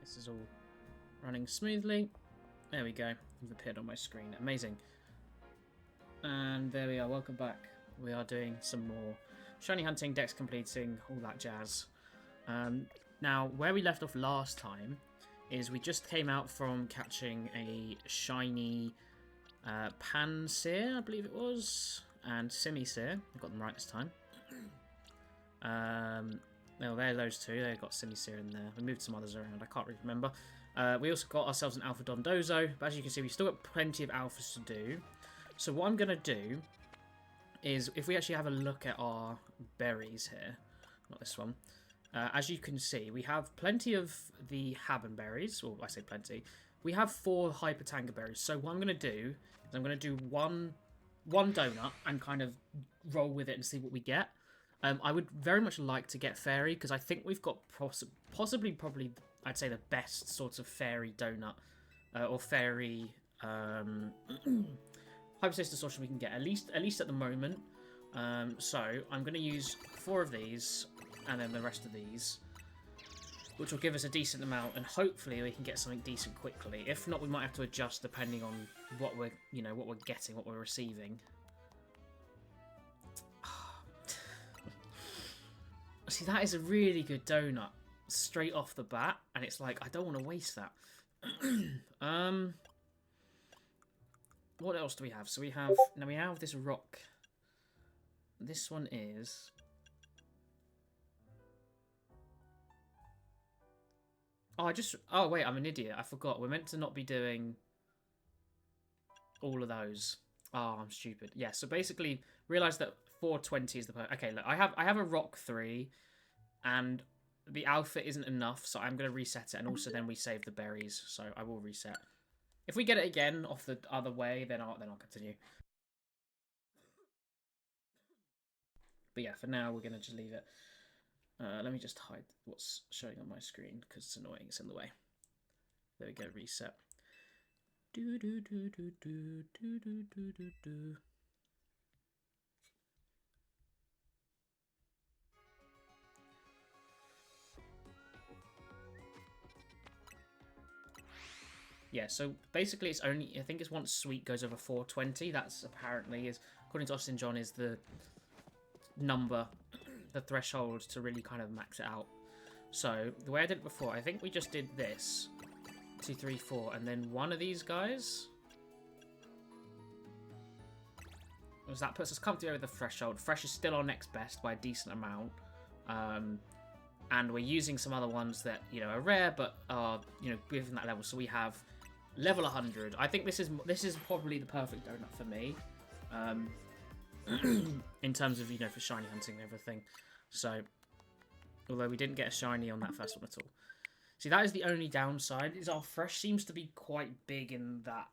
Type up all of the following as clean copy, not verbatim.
this is all running smoothly. There we go. You've appeared on my screen. Amazing. And there we are. Welcome back. We are doing some more shiny hunting, dex completing, all that jazz. Now, where we left off last time is we just came out from catching a shiny Pansear, I believe it was, and Simisear. I got them right this time. Well, there are those two. They've got Simisear in there. We moved some others around. I can't really remember. We also got ourselves an Alpha Dondozo, but as you can see, we've still got plenty of alphas to do. So what I'm going to do is, if we actually have a look at our berries here, not this one, as you can see, we have plenty of the Haben berries, or I say plenty. We have 4 Hyper Tanga berries. So what I'm going to do is I'm going to do one donut and kind of roll with it and see what we get. I would very much like to get fairy because I think we've got possibly, I'd say the best sort of fairy donut or fairy Hyperstasis Distortion we can get, at least at the moment. So I'm going to use 4 of these and then the rest of these, which will give us a decent amount, and hopefully we can get something decent quickly. If not, we might have to adjust depending on what we're getting, what we're receiving. See, that is a really good donut straight off the bat, and it's like, I don't want to waste that. What else do we have? So we have this rock. This one is... Oh, wait, I'm an idiot. I forgot. We're meant to not be doing all of those. Oh, I'm stupid. Yeah, so basically, realise that 420 is the... Okay, look, I have a rock 3, and the alpha isn't enough, so I'm going to reset it, and also then we save the berries, so I will reset. If we get it again off the other way, then I'll continue. But yeah, for now, we're going to just leave it. Let me just hide what's showing on my screen, because it's annoying, it's in the way. There we go, reset. Yeah, so basically it's only, I think it's once sweet goes over 420, that's apparently, is according to Austin John, is the number, the threshold to really kind of max it out. So, the way I did it before, I think we just did this, 2, 3, 4, and then one of these guys. Because that puts us comfortably over the threshold. Fresh is still our next best by a decent amount. And we're using some other ones that, are rare, but are, within that level. So we have level 100. I think this is probably the perfect donut for me. In terms of, for shiny hunting and everything. So, although we didn't get a shiny on that first one at all. See, that is the only downside, is our fresh seems to be quite big in that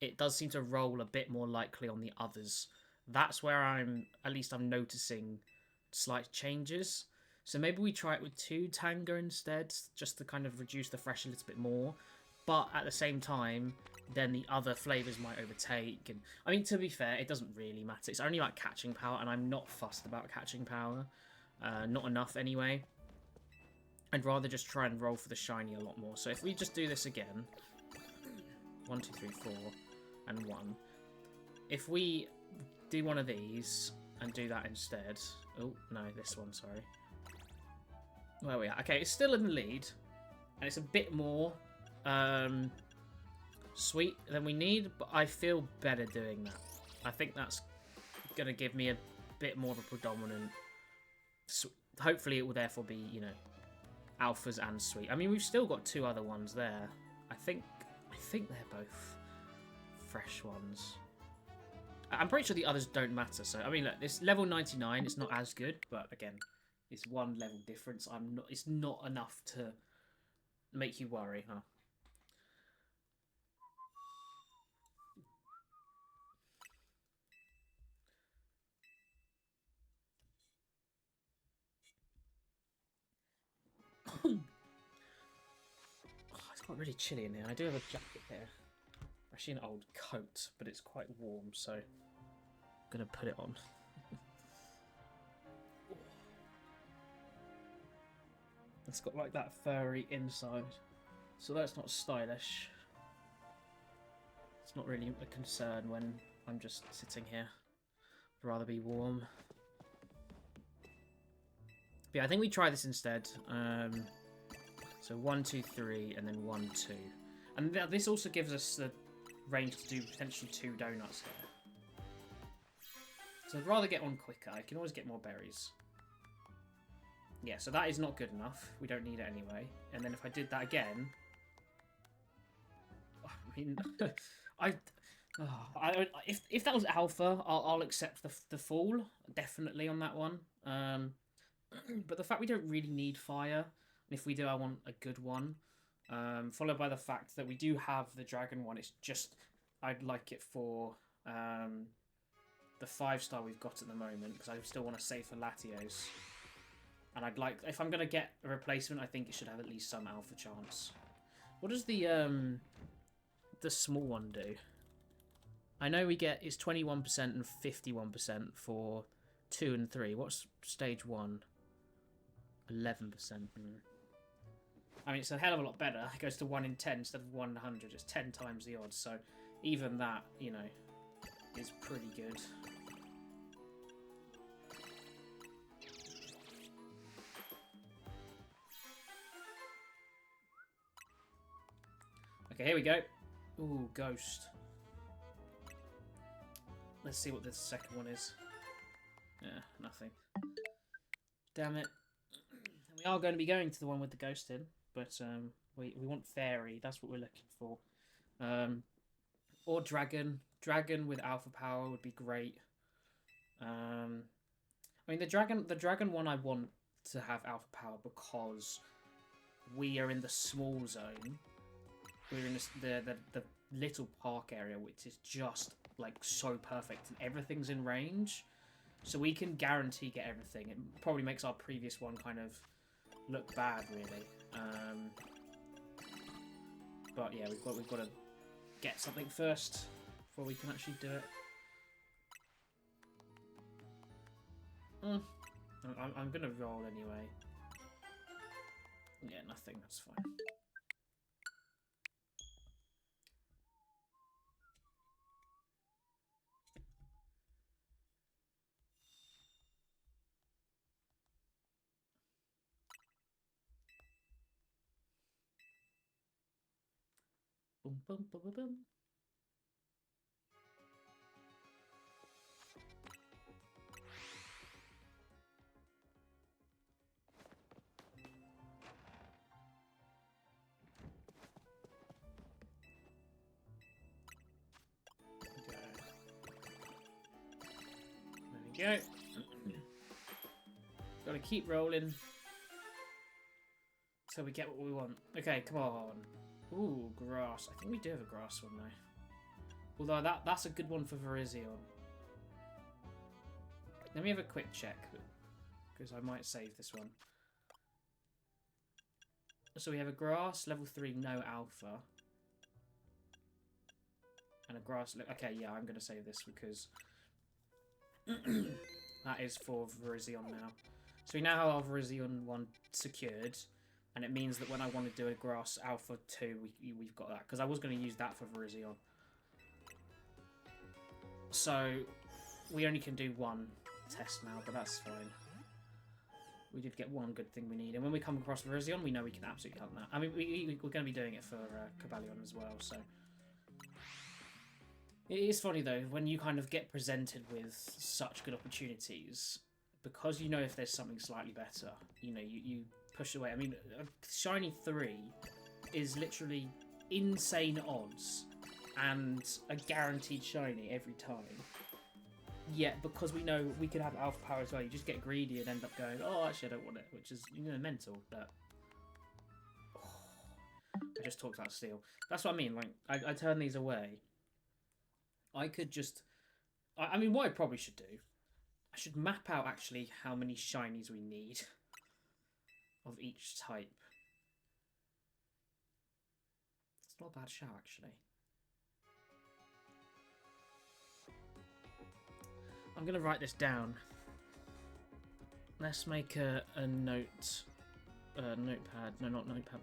it does seem to roll a bit more likely on the others. That's where I'm noticing slight changes. So maybe we try it with 2 Tanga instead, just to kind of reduce the fresh a little bit more. But at the same time, then the other flavours might overtake. And I mean, to be fair, it doesn't really matter. It's only about catching power, and I'm not fussed about catching power. Not enough anyway. I'd rather just try and roll for the shiny a lot more. So if we just do this again, 1, 2, 3, 4, and 1. If we do one of these and do that instead. Oh, no, this one, sorry. Where are we at? Okay, it's still in the lead. And it's a bit more sweet than we need, but I feel better doing that. I think that's going to give me a bit more of a predominant... Hopefully it will therefore be, alphas and sweet. I mean, we've still got 2 other ones there. I think they're both fresh ones. I'm pretty sure the others don't matter. So, I mean, look, this level 99 is not as good, but again, it's 1 level difference. It's not enough to make you worry, huh? Oh, it's got really chilly in here. I do have a jacket here. Actually an old coat, but it's quite warm, so I'm going to put it on. It's got like that furry inside. So that's not stylish. It's not really a concern when I'm just sitting here. I'd rather be warm. But yeah, I think we try this instead. So 1, 2, 3, and then 1, 2. And this also gives us the range to do potentially 2 donuts here. So I'd rather get one quicker. I can always get more berries. Yeah, so that is not good enough. We don't need it anyway. And then if I did that again... I mean... if that was alpha, I'll accept the fall. Definitely on that one. But the fact we don't really need fire... And if we do, I want a good one. Followed by the fact that we do have the dragon one. It's just... I'd like it for... the 5-star we've got at the moment. Because I still want to save for Latios. And I'd like... If I'm going to get a replacement, I think it should have at least some alpha chance. What does the small one do? I know we get... It's 21% and 51% for 2 and 3. What's stage 1? 11%. I mean, it's a hell of a lot better. It goes to 1 in 10 instead of 1 in 100. It's 10 times the odds. So even that, you know, is pretty good. Okay, here we go. Ooh, ghost. Let's see what this second one is. Yeah, nothing. Damn it. We are going to be going to the one with the ghost in, but we want fairy. That's what we're looking for. Or dragon. Dragon with alpha power would be great. I mean, the dragon one I want to have alpha power because we are in the small zone. We're in the little park area, which is just like so perfect, and everything's in range, so we can guarantee get everything. It probably makes our previous one kind of look bad, really. But yeah, we've got to get something first before we can actually do it. I'm gonna roll anyway. Yeah, nothing. That's fine. Boom, boom, boom, boom, boom. There we go. Gotta keep rolling till we get what we want. Okay, come on. Ooh, grass. I think we do have a grass one though. Although that's a good one for Virizion. Let me have a quick check, because I might save this one. So we have a grass, level 3, no alpha. And a grass... Okay, yeah, I'm going to save this because... that is for Virizion now. So we now have our Virizion 1 secured. And it means that when I want to do a grass alpha 2, we've got that. Because I was going to use that for Virizion. So we only can do 1 test now, but that's fine. We did get one good thing we need. And when we come across Virizion, we know we can absolutely hunt that. I mean, we're going to be doing it for Cobalion as well, so... It is funny, though, when you kind of get presented with such good opportunities, because you know if there's something slightly better, you know, you push away. I mean, Shiny 3 is literally insane odds and a guaranteed Shiny every time. Yet, because we know we could have alpha power as well, you just get greedy and end up going, oh, actually, I don't want it, which is, you know, mental, but... Oh, I just talked about steel. That's what I mean, like, I turn these away. I could just... I mean, what I probably should do, I should map out, actually, how many shinies we need of each type. It's not a bad shout, actually. I'm going to write this down. Let's make a note Notepad. No, not Notepad++.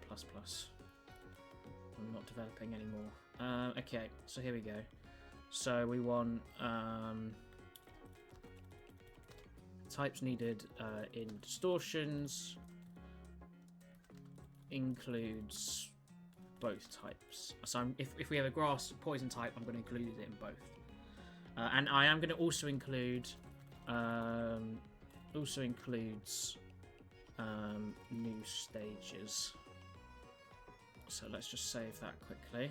I'm not developing anymore. Okay, so here we go. So we want types needed in distortions includes both types. So if we have a grass poison type, I'm going to include it in both. And I am going to also include new stages. So let's just save that quickly.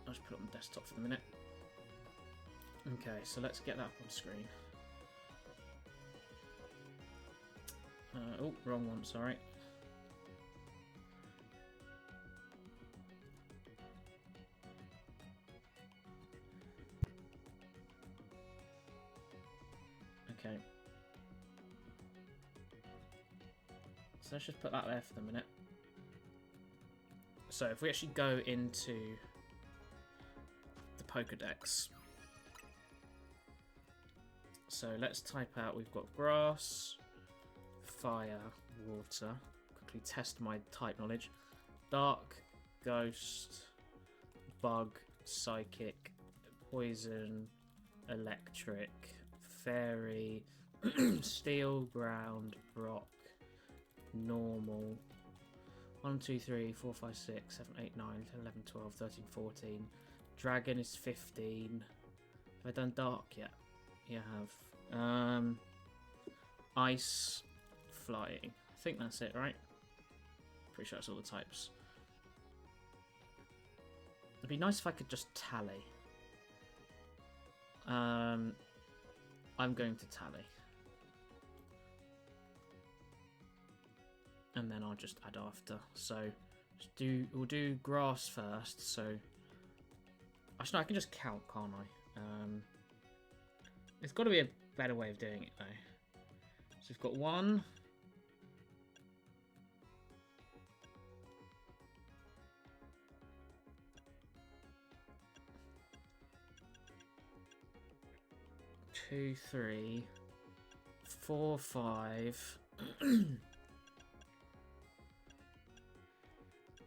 I'll just put it on the desktop for the minute. Okay, so let's get that up on screen. Oh, wrong one, sorry. Okay. So let's just put that there for the minute. So if we actually go into the Pokédex. So let's type out, we've got grass, fire, water. Quickly test my type knowledge. Dark, ghost, bug, psychic, poison, electric, fairy, steel, ground, rock, normal. 1, 2, 3, 4, 5, 6, 7, 8, 9, 10, 11, 12, 13, 14. Dragon is 15. Have I done dark yet? Yeah, I have. Ice, flying. I think that's it, right? Pretty sure that's all the types. It'd be nice if I could just tally. I'm going to tally. And then I'll just add after. So we'll do grass first. So actually, no, I can just count, can't I? There's got to be a better way of doing it though. So we've got 1. Two, 3, 4, 5,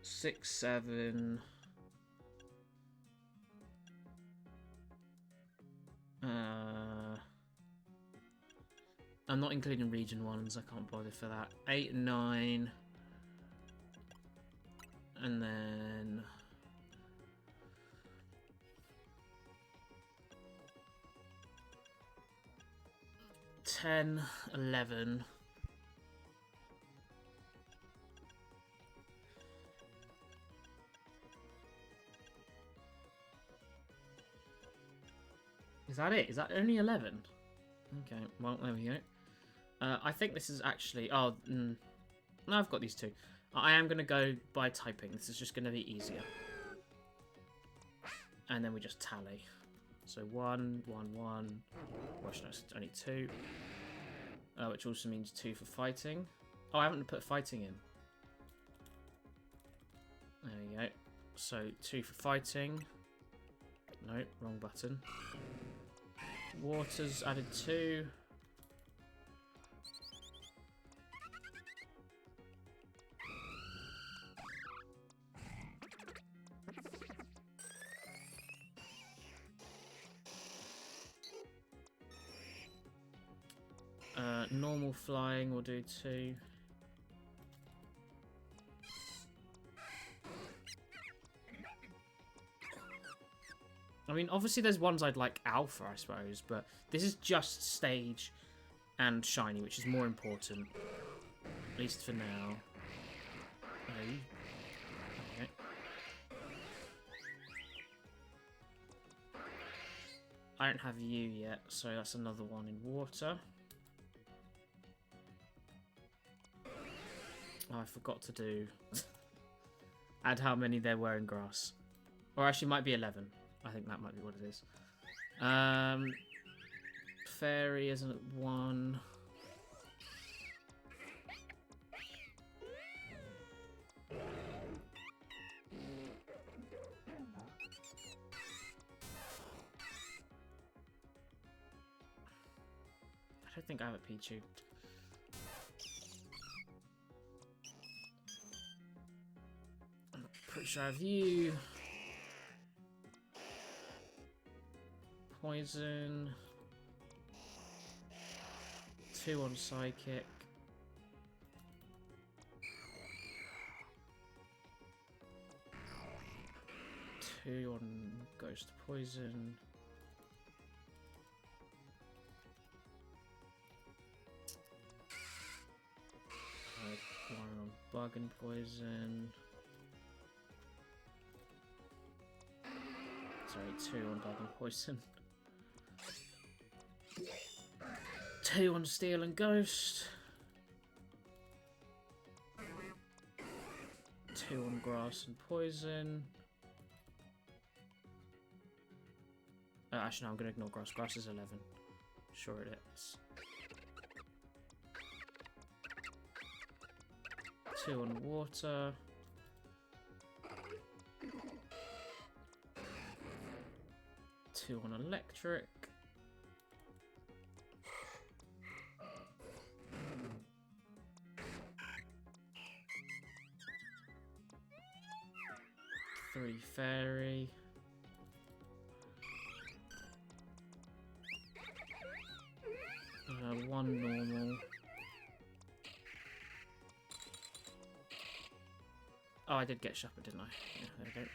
6, 7. I'm not including region ones, I can't bother for that. 8 and 9. And then 10, 11. Is that it? Is that only 11? Okay, well, there we go. I think this is actually... Oh, no, I've got these two. I am going to go by typing. This is just going to be easier. And then we just tally. So 1, 1, 1. Well, no, it's only 2. Which also means 2 for fighting. Oh, I haven't put fighting in. There we go. So 2 for fighting. No, wrong button. Water's added 2. Normal flying will do 2. I mean, obviously there's ones I'd like alpha, I suppose, but this is just stage and shiny, which is more important. At least for now. Okay. I don't have you yet, so that's another one in water. Oh, I forgot to do... add how many there were in grass. Or actually, it might be 11. I think that might be what it is. Fairy isn't at 1. I don't think I have a Pichu. Which I have you. Poison. 2 on psychic. 2 on ghost poison. 1 on bug and poison. Sorry, 2 on bug and poison. 2 on steel and ghost. 2 on grass and poison. Actually, no, I'm going to ignore grass. Grass is 11. Sure it is. 2 on water. 2 on electric. 3 fairy. 1 normal. Oh, I did get shepherd, didn't I? Yeah, there we go.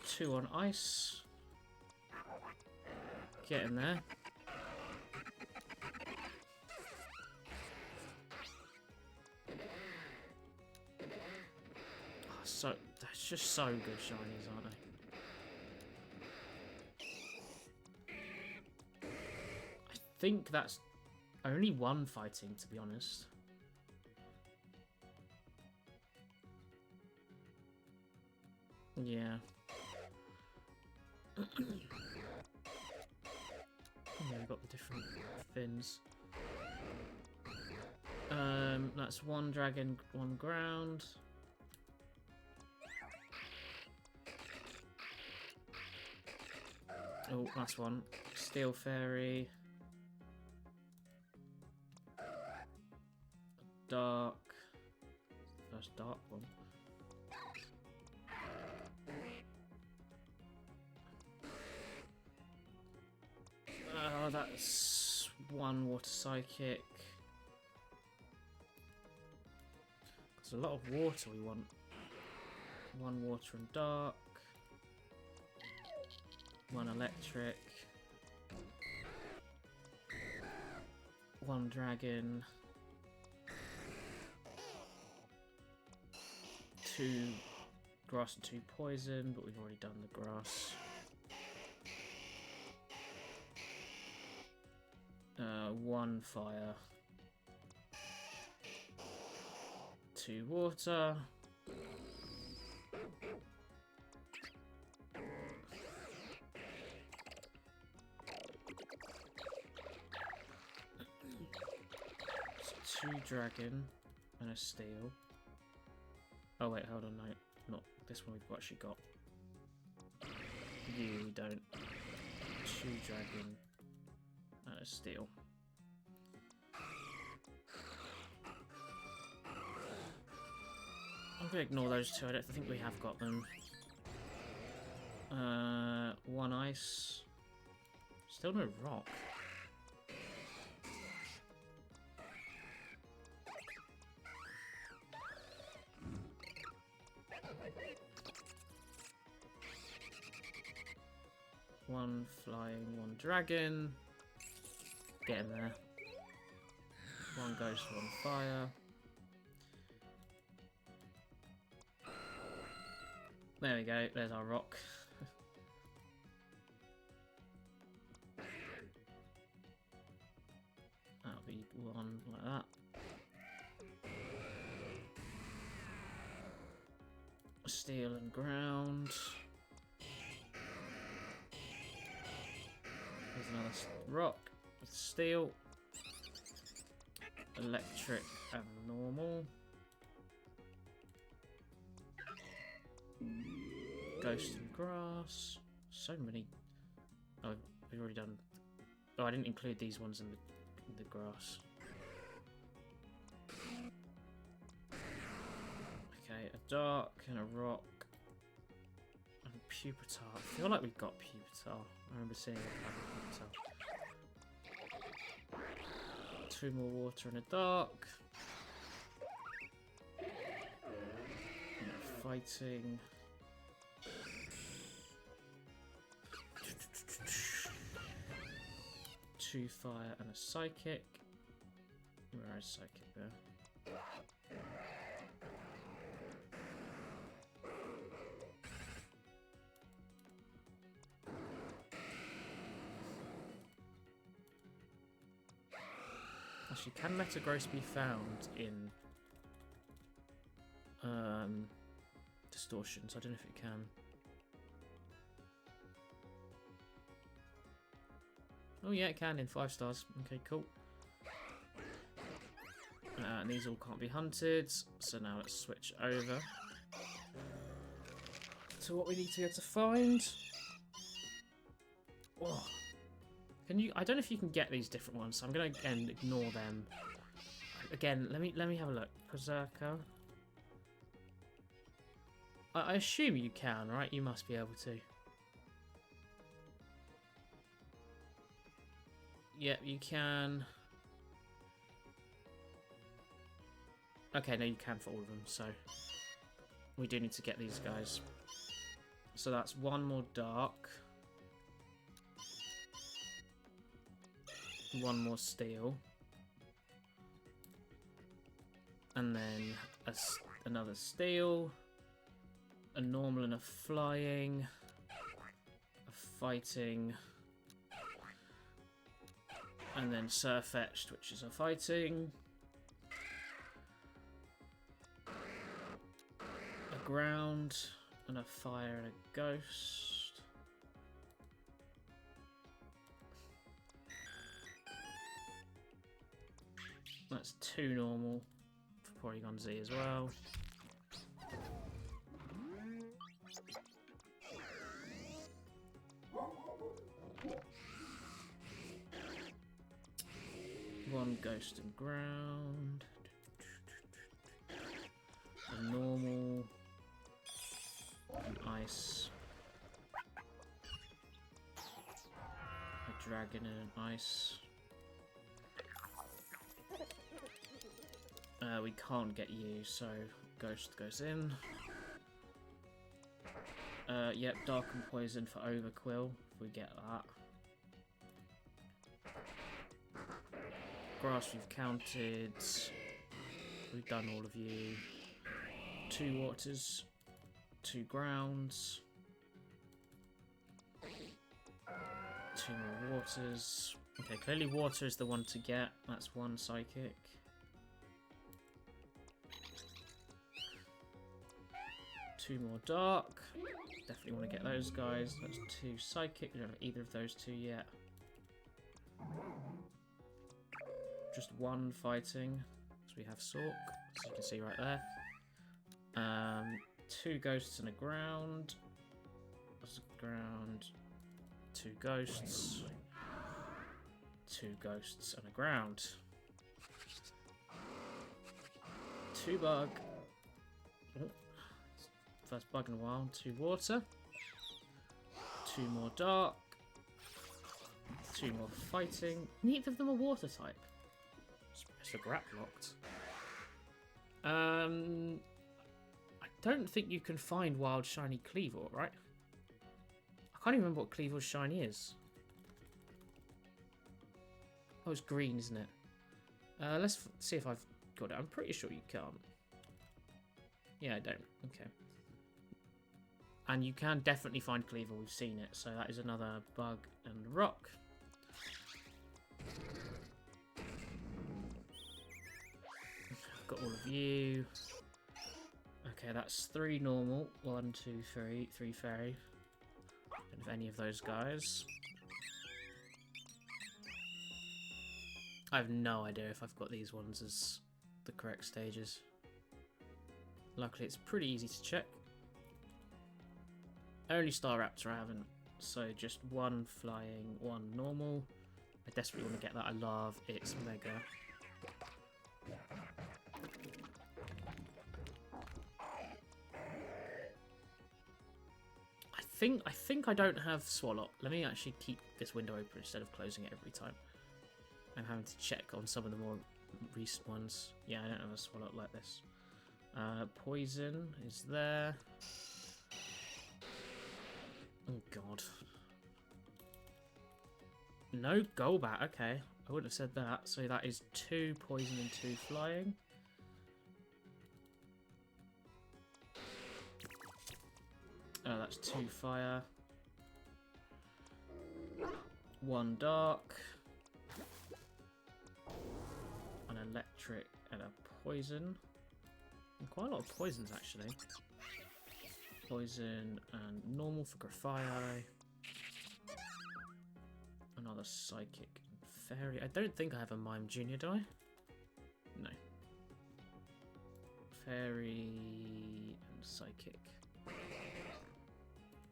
2 on ice. Get in there. Oh, so that's just so good shinies, aren't they? I think that's only 1 fighting, to be honest. Yeah. Yeah, we've got the different fins. That's 1 dragon, 1 ground. Oh, that's 1. Steel fairy. Dark. First dark one. That's 1 water psychic. There's a lot of water we want. 1 water and dark. 1 electric. 1 dragon. 2 grass and 2 poison, but we've already done the grass. 1 fire. 2 water. 2 dragon and a steel. Oh wait, hold on, no, not this one we've actually got. You we don't. 2 dragon and a steel. I'm gonna ignore those 2, I don't think we have got them. 1 ice. Still no rock. One flying, 1 dragon. Get in there. 1 ghost, 1 fire. There we go, there's our rock. That'll be 1 like that. Steel and ground. There's another rock with steel. Electric and normal. Ghost and grass. So many. Oh, we've already done. Oh, I didn't include these ones in the grass. Okay, dark and a rock. And Pupitar. I feel like we've got Pupitar. I remember seeing a Pupitar. 2 more water and a dark. Fighting. Two fire and a psychic. Where is psychic there? Actually, can Metagross be found in Distortions? I don't know if it can. Oh yeah, it can in 5 stars. Okay, cool. And these all can't be hunted, so now let's switch over to what we need to go to find. Oh. Can you? I don't know if you can get these different ones, so I'm gonna again ignore them. Again, let me have a look. Berserker. I assume you can, right? You must be able to. Yep, you can. Okay, no, you can for all of them, so we do need to get these guys. So that's 1 more dark. 1 more steel. And then another steel. A normal and a flying. A fighting. And then Surfetched, which is a fighting. A ground. And a fire and a ghost. That's 2 normal for Porygon Z as well. One ghost and ground. A normal. An ice. A dragon and an ice. We can't get you, so ghost goes in. Yep, dark and poison for Overquill, if we get that. Grass we've counted. We've done all of you. 2 waters. 2 grounds. 2 more waters. Okay, clearly water is the one to get. That's 1 psychic. 2 more dark. Definitely want to get those guys. That's 2 psychic. We don't have either of those 2 yet. Just 1 fighting. So we have Sork, as you can see right there. 2 ghosts and a ground. That's a ground. 2 ghosts. 2 ghosts and a ground. 2 bug. Oh. First bug in a while. 2 water. 2 more dark. 2 more fighting. Neither of them are water type. It's the Grap locked. I don't think you can find wild shiny Kleavor, right? I can't even remember what Kleavor's shiny is. Oh, it's green, isn't it? Let's see if I've got it. I'm pretty sure you can't. Yeah, I don't. Okay. And you can definitely find Kleavor, we've seen it. So that is another bug and rock. Got all of you. Okay, that's 3 normal. 1, 2, 3. 3 fairy. Don't have any of those guys. I have no idea if I've got these ones as the correct stages. Luckily, it's pretty easy to check. Only Staraptor I haven't. So just 1 flying, 1 normal. I desperately want to get that. I love its mega. think I don't have Swallow. Let me actually keep this window open instead of closing it every time. I'm having to check on some of the more recent ones. Yeah, I don't have a Swallow like this. Poison is there. Oh god. No Golbat, okay. I wouldn't have said that. So that is 2 poison and 2 flying. Oh, that's 2 fire. 1 dark. An electric and a poison. And quite a lot of poisons actually. Poison and normal for Grafaiai. Another psychic and fairy. I don't think I have a Mime Junior, do I? No. Fairy and psychic.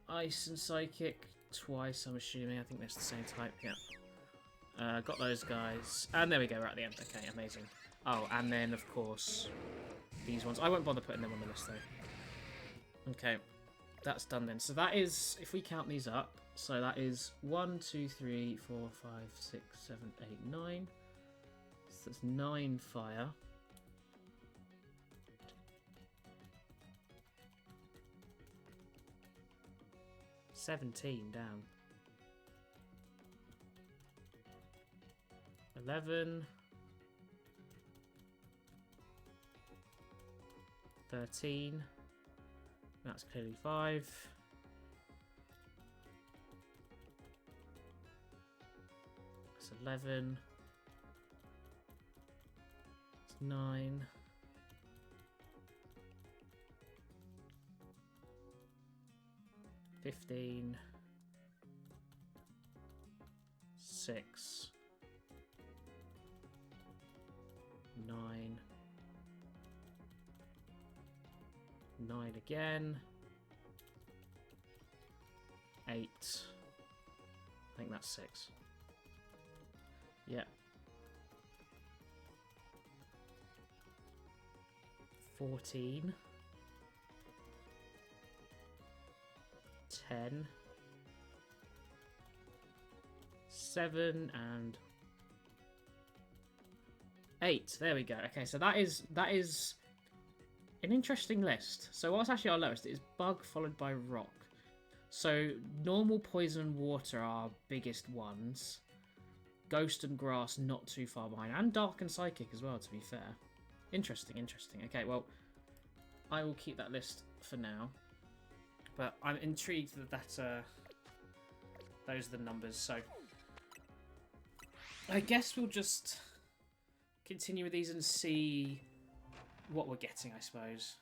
Ice and psychic twice, I'm assuming. I think that's the same type. Yeah. Got those guys. And there we go, we're at the end. Okay, amazing. Oh, and then, of course, these ones. I won't bother putting them on the list, though. Okay, that's done then. So that is, if we count these up, so that is 1, 2, 3, 4, 5, 6, 7, 8, 9. So that's 9 fire. $17 down. 11. 13. That's clearly 5. That's 11. It's 9. 15. 6. 9. 9 again. 8. I think that's 6. Yeah. 14. 10. 7 and 8. There we go. Okay, so that is an interesting list. So what's actually our lowest? It is Bug followed by Rock. So normal, poison, and water are our biggest ones. Ghost and Grass not too far behind. And Dark and Psychic as well, to be fair. Interesting, interesting. Okay, well, I will keep that list for now. But I'm intrigued that those are the numbers. So I guess we'll just continue with these and see what we're getting, I suppose.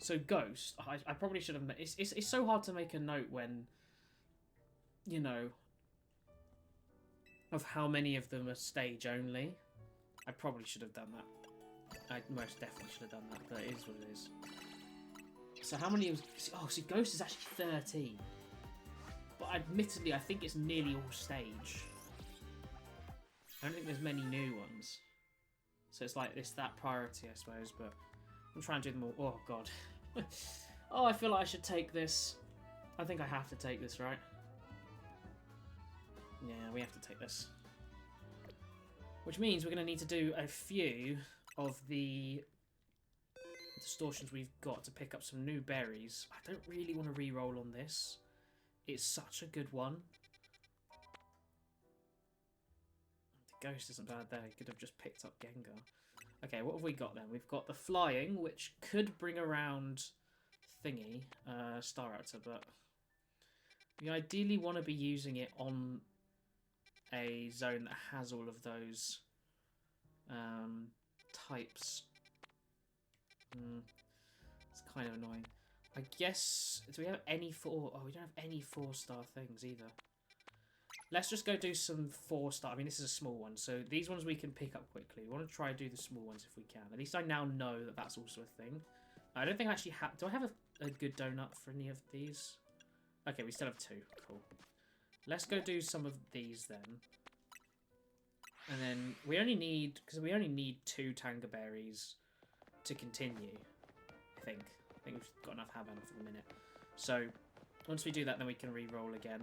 So Ghost, I probably should have... It's so hard to make a note when, you know, of how many of them are stage only. I probably should have done that. I most definitely should have done that, but it is what it is. So how many... Oh, see, Ghost is actually 13. But admittedly, I think it's nearly all stage. I don't think there's many new ones. So it's like, it's that priority, I suppose, but I'm trying to do them all. Oh, God. Oh, I feel like I should take this. I think I have to take this, right? Yeah, we have to take this. Which means we're going to need to do a few of the distortions we've got to pick up some new berries. I don't really want to re-roll on this. It's such a good one. The Ghost isn't bad there. He could have just picked up Gengar. Okay, what have we got then? We've got the Flying, which could bring around Thingy, Staraptor, but we ideally want to be using it on a zone that has all of those types. It's kind of annoying. I guess, do we have any 4? Oh, we don't have any 4-star things either. Let's just go do some 4-star. I mean, this is a small one, so these ones we can pick up quickly. We want to try and do the small ones if we can. At least I now know that that's also a thing. I don't think I actually have... Do I have a good donut for any of these? Okay, we still have 2. Cool. Let's go do some of these then. And then we only need... Because we only need 2 Tanga Berries to continue, I think. I think we've got enough Havana for the minute. So once we do that, then we can re-roll again.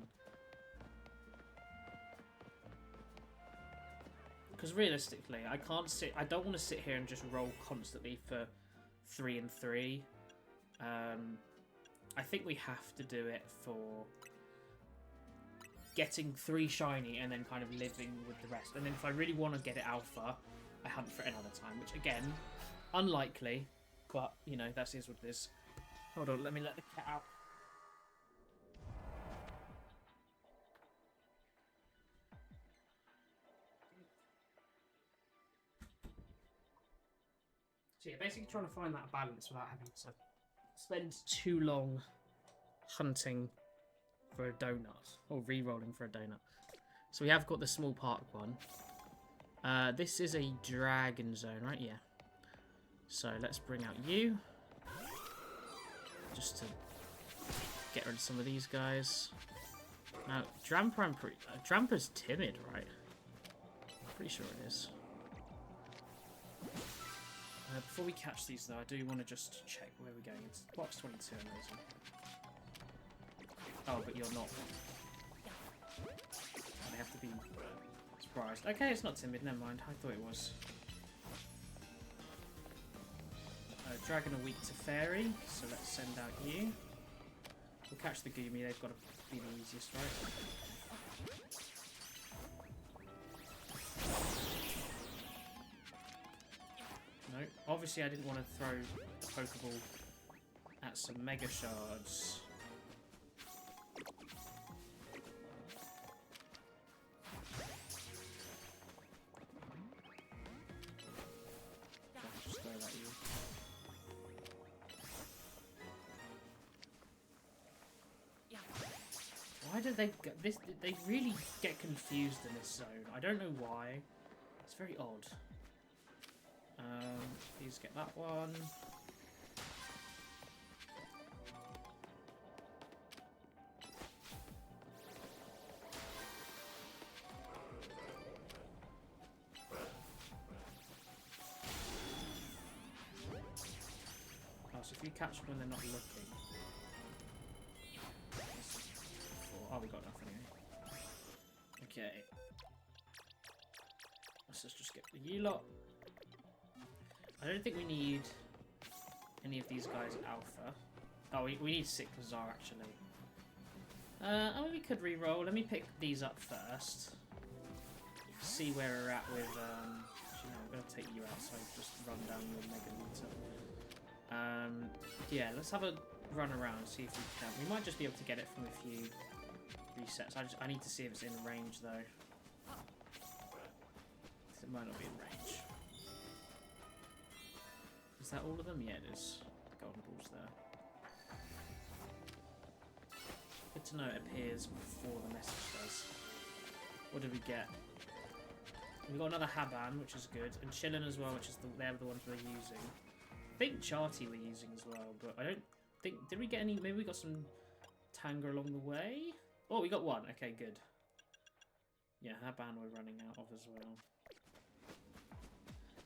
Because realistically, I don't want to sit here and just roll constantly for 3 and 3. I think we have to do it for getting 3 shiny and then kind of living with the rest. And then if I really want to get it alpha, I hunt for it another time. Which, again, unlikely. But, you know, that is what it is. Hold on, let me let the cat out. So yeah, basically trying to find that balance without having to spend too long hunting for a donut, or re-rolling for a donut. So we have got the small park one. This is a dragon zone, right? Yeah. So let's bring out you. Just to get rid of some of these guys. Now, Dramper's timid, right? Pretty sure it is. Before we catch these, though, I do want to just check where we're going. It's box 22, amazing. Oh, but you're not. I have to be surprised. Okay, it's not timid, never mind. I thought it was. Dragon are weak to fairy, so let's send out you. We'll catch the Goomy, they've got to be the easiest, right? No, obviously I didn't want to throw a Pokeball at some Mega Shards. Just throw that at you. Why do they get this? They really get confused in this zone. I don't know why. It's very odd. Please get that one. Oh, so if you catch them when they're not looking. Oh, we got nothing anyway. Okay. Let's just get the U-Lot. I don't think we need any of these guys alpha. Oh, we need Cyclizar actually. Oh, we could re-roll. Let me pick these up first. See where we're at with. Actually, no, I'm going to take you out so I just run down your Mega Meter. Yeah, let's have a run around, see if we can. We might just be able to get it from a few resets. I need to see if it's in range though. It might not be in range. Is that all of them? Yeah, it is. The golden balls there. Good to know it appears before the message does. What did we get? We got another Haban, which is good, and Chillin as well, which is they're the ones we're using. I think Charty we're using as well, but I don't think. Did we get any? Maybe we got some Tanga along the way. Oh, we got one. Okay, good. Yeah, Haban we're running out of as well.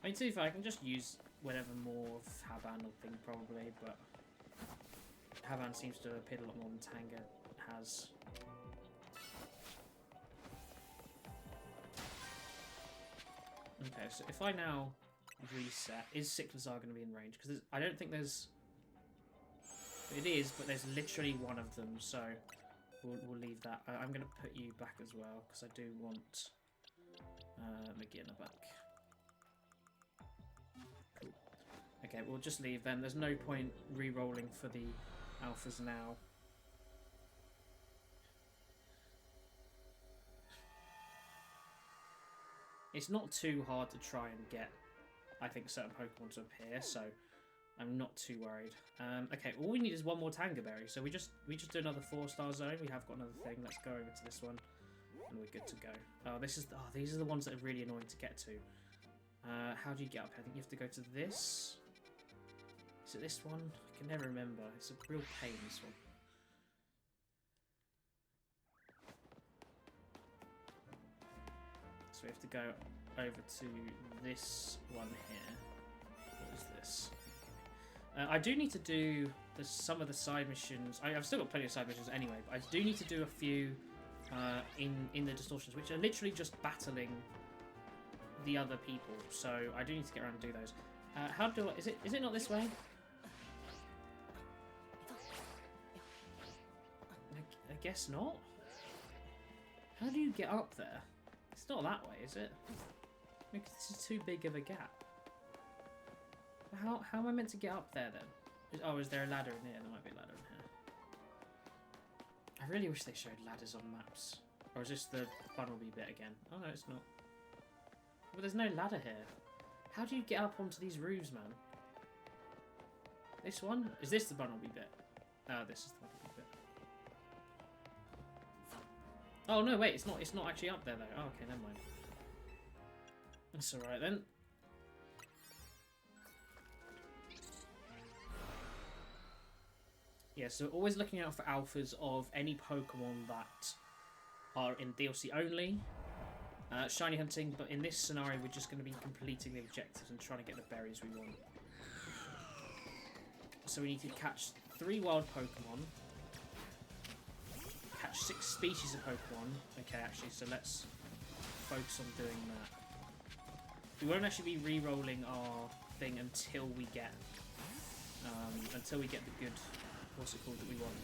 I mean, to be fair, I can just use whatever more of Haban or thing probably, but Haban seems to have appeared a lot more than Tanga has. Okay, so if I now reset, is Cyclizar going to be in range? Because I don't think there's... It is, but there's literally one of them, so we'll leave that. I'm going to put you back as well, because I do want McGinnis back. Cool. Okay, we'll just leave then. There's no point re-rolling for the alphas now. It's not too hard to try and get, I think, certain Pokemon to appear, so I'm not too worried. Okay, all we need is one more Tanga Berry, so we just do another 4-star zone. We have got another thing. Let's go over to this one, and we're good to go. Oh, these are the ones that are really annoying to get to. How do you get up here? I think you have to go to this. Is it this one? I can never remember. It's a real pain, this one. So we have to go over to this one here. What is this? I do need to do some of the side missions. I've still got plenty of side missions anyway, but I do need to do a few in the distortions, which are literally just battling the other people. So I do need to get around and do those. How do I... Is it not this way? I guess not. How do you get up there? It's not that way, is it? Because this is too big of a gap. How am I meant to get up there then? Oh, is there a ladder in here? There might be a ladder in here. I really wish they showed ladders on maps. Or is this the Bunnelby bit again? Oh no, it's not. But there's no ladder here. How do you get up onto these roofs, man? This one? Is this the Bunnelby bit? Oh, this is the Bunnelby bit. Oh no, wait, it's not actually up there though. Oh, okay, never mind. That's alright then. Yeah, so always looking out for alphas of any Pokemon that are in DLC only. Shiny hunting, but in this scenario we're just going to be completing the objectives and trying to get the berries we want. So we need to catch 3 wild Pokemon. Catch 6 species of Pokemon. Okay, actually, so let's focus on doing that. We won't actually be re-rolling our thing until we get the good, what's it called, that we want.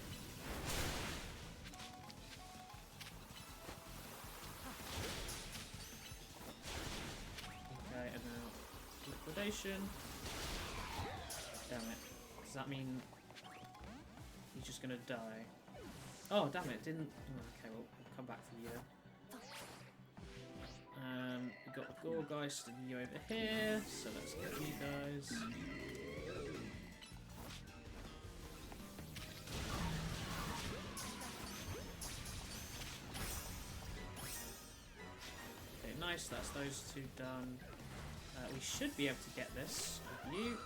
Okay, and now liquidation. Damn it. Does that mean he's just gonna die? Oh, damn it, didn't... Okay, well, we'll come back for you. We've got the Gourgeist and you over here, so let's get you guys. Okay, nice, that's those 2 done. We should be able to get this with you.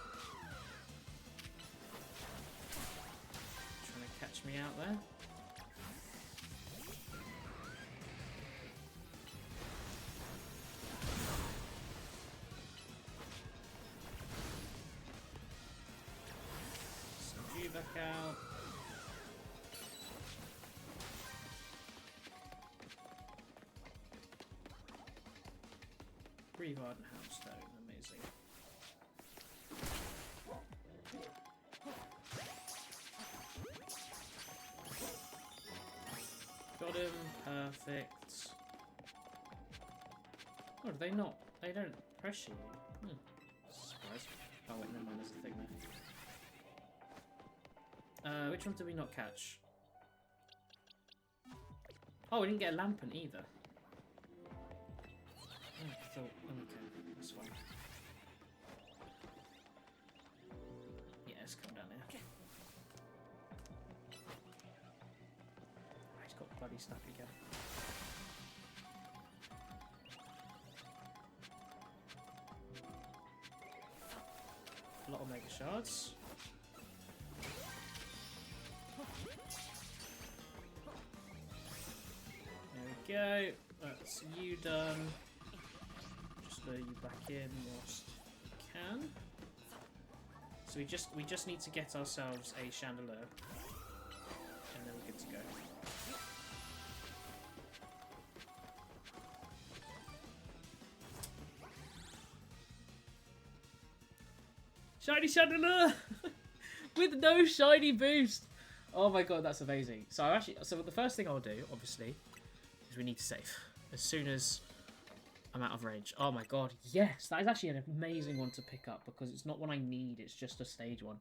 Trying to catch me out there. Back out. Breathe Ardent Houndstone, amazing. Got him, perfect. Oh, do they not? They don't pressure you. Surprise. Oh wait, never mind, there's a thing there. Which one did we not catch? Oh, we didn't get a Lampent either. Oh, I thought, okay, that's fine. Yeah, let's come down here. Oh, he's got bloody stuck again. A lot of Mega Shards. Go. That's you done. Just throw you back in whilst you can. So we just need to get ourselves a Chandelure, and then we're good to go. Shiny Chandelure with no shiny boost. Oh my god, that's amazing. So the first thing I'll do, obviously, is we need to save as soon as I'm out of range. Oh my god, yes, that is actually an amazing one to pick up because it's not one I need, it's just a stage one.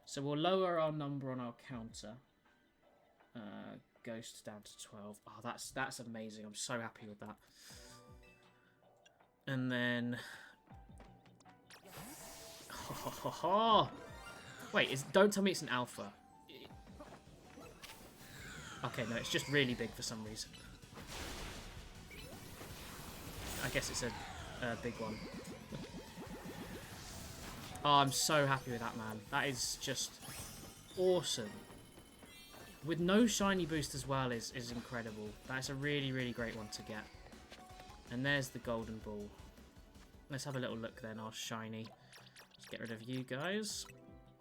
So we'll lower our number on our counter. Ghost down to 12. Oh, that's amazing. I'm so happy with that. And then... Wait, don't tell me it's an alpha. Okay, no, it's just really big for some reason. I guess it's a big one. Oh, I'm so happy with that, man. That is just awesome. With no shiny boost as well is incredible. That's a really, really great one to get. And there's the golden ball. Let's have a little look then, our shiny. Let's get rid of you guys.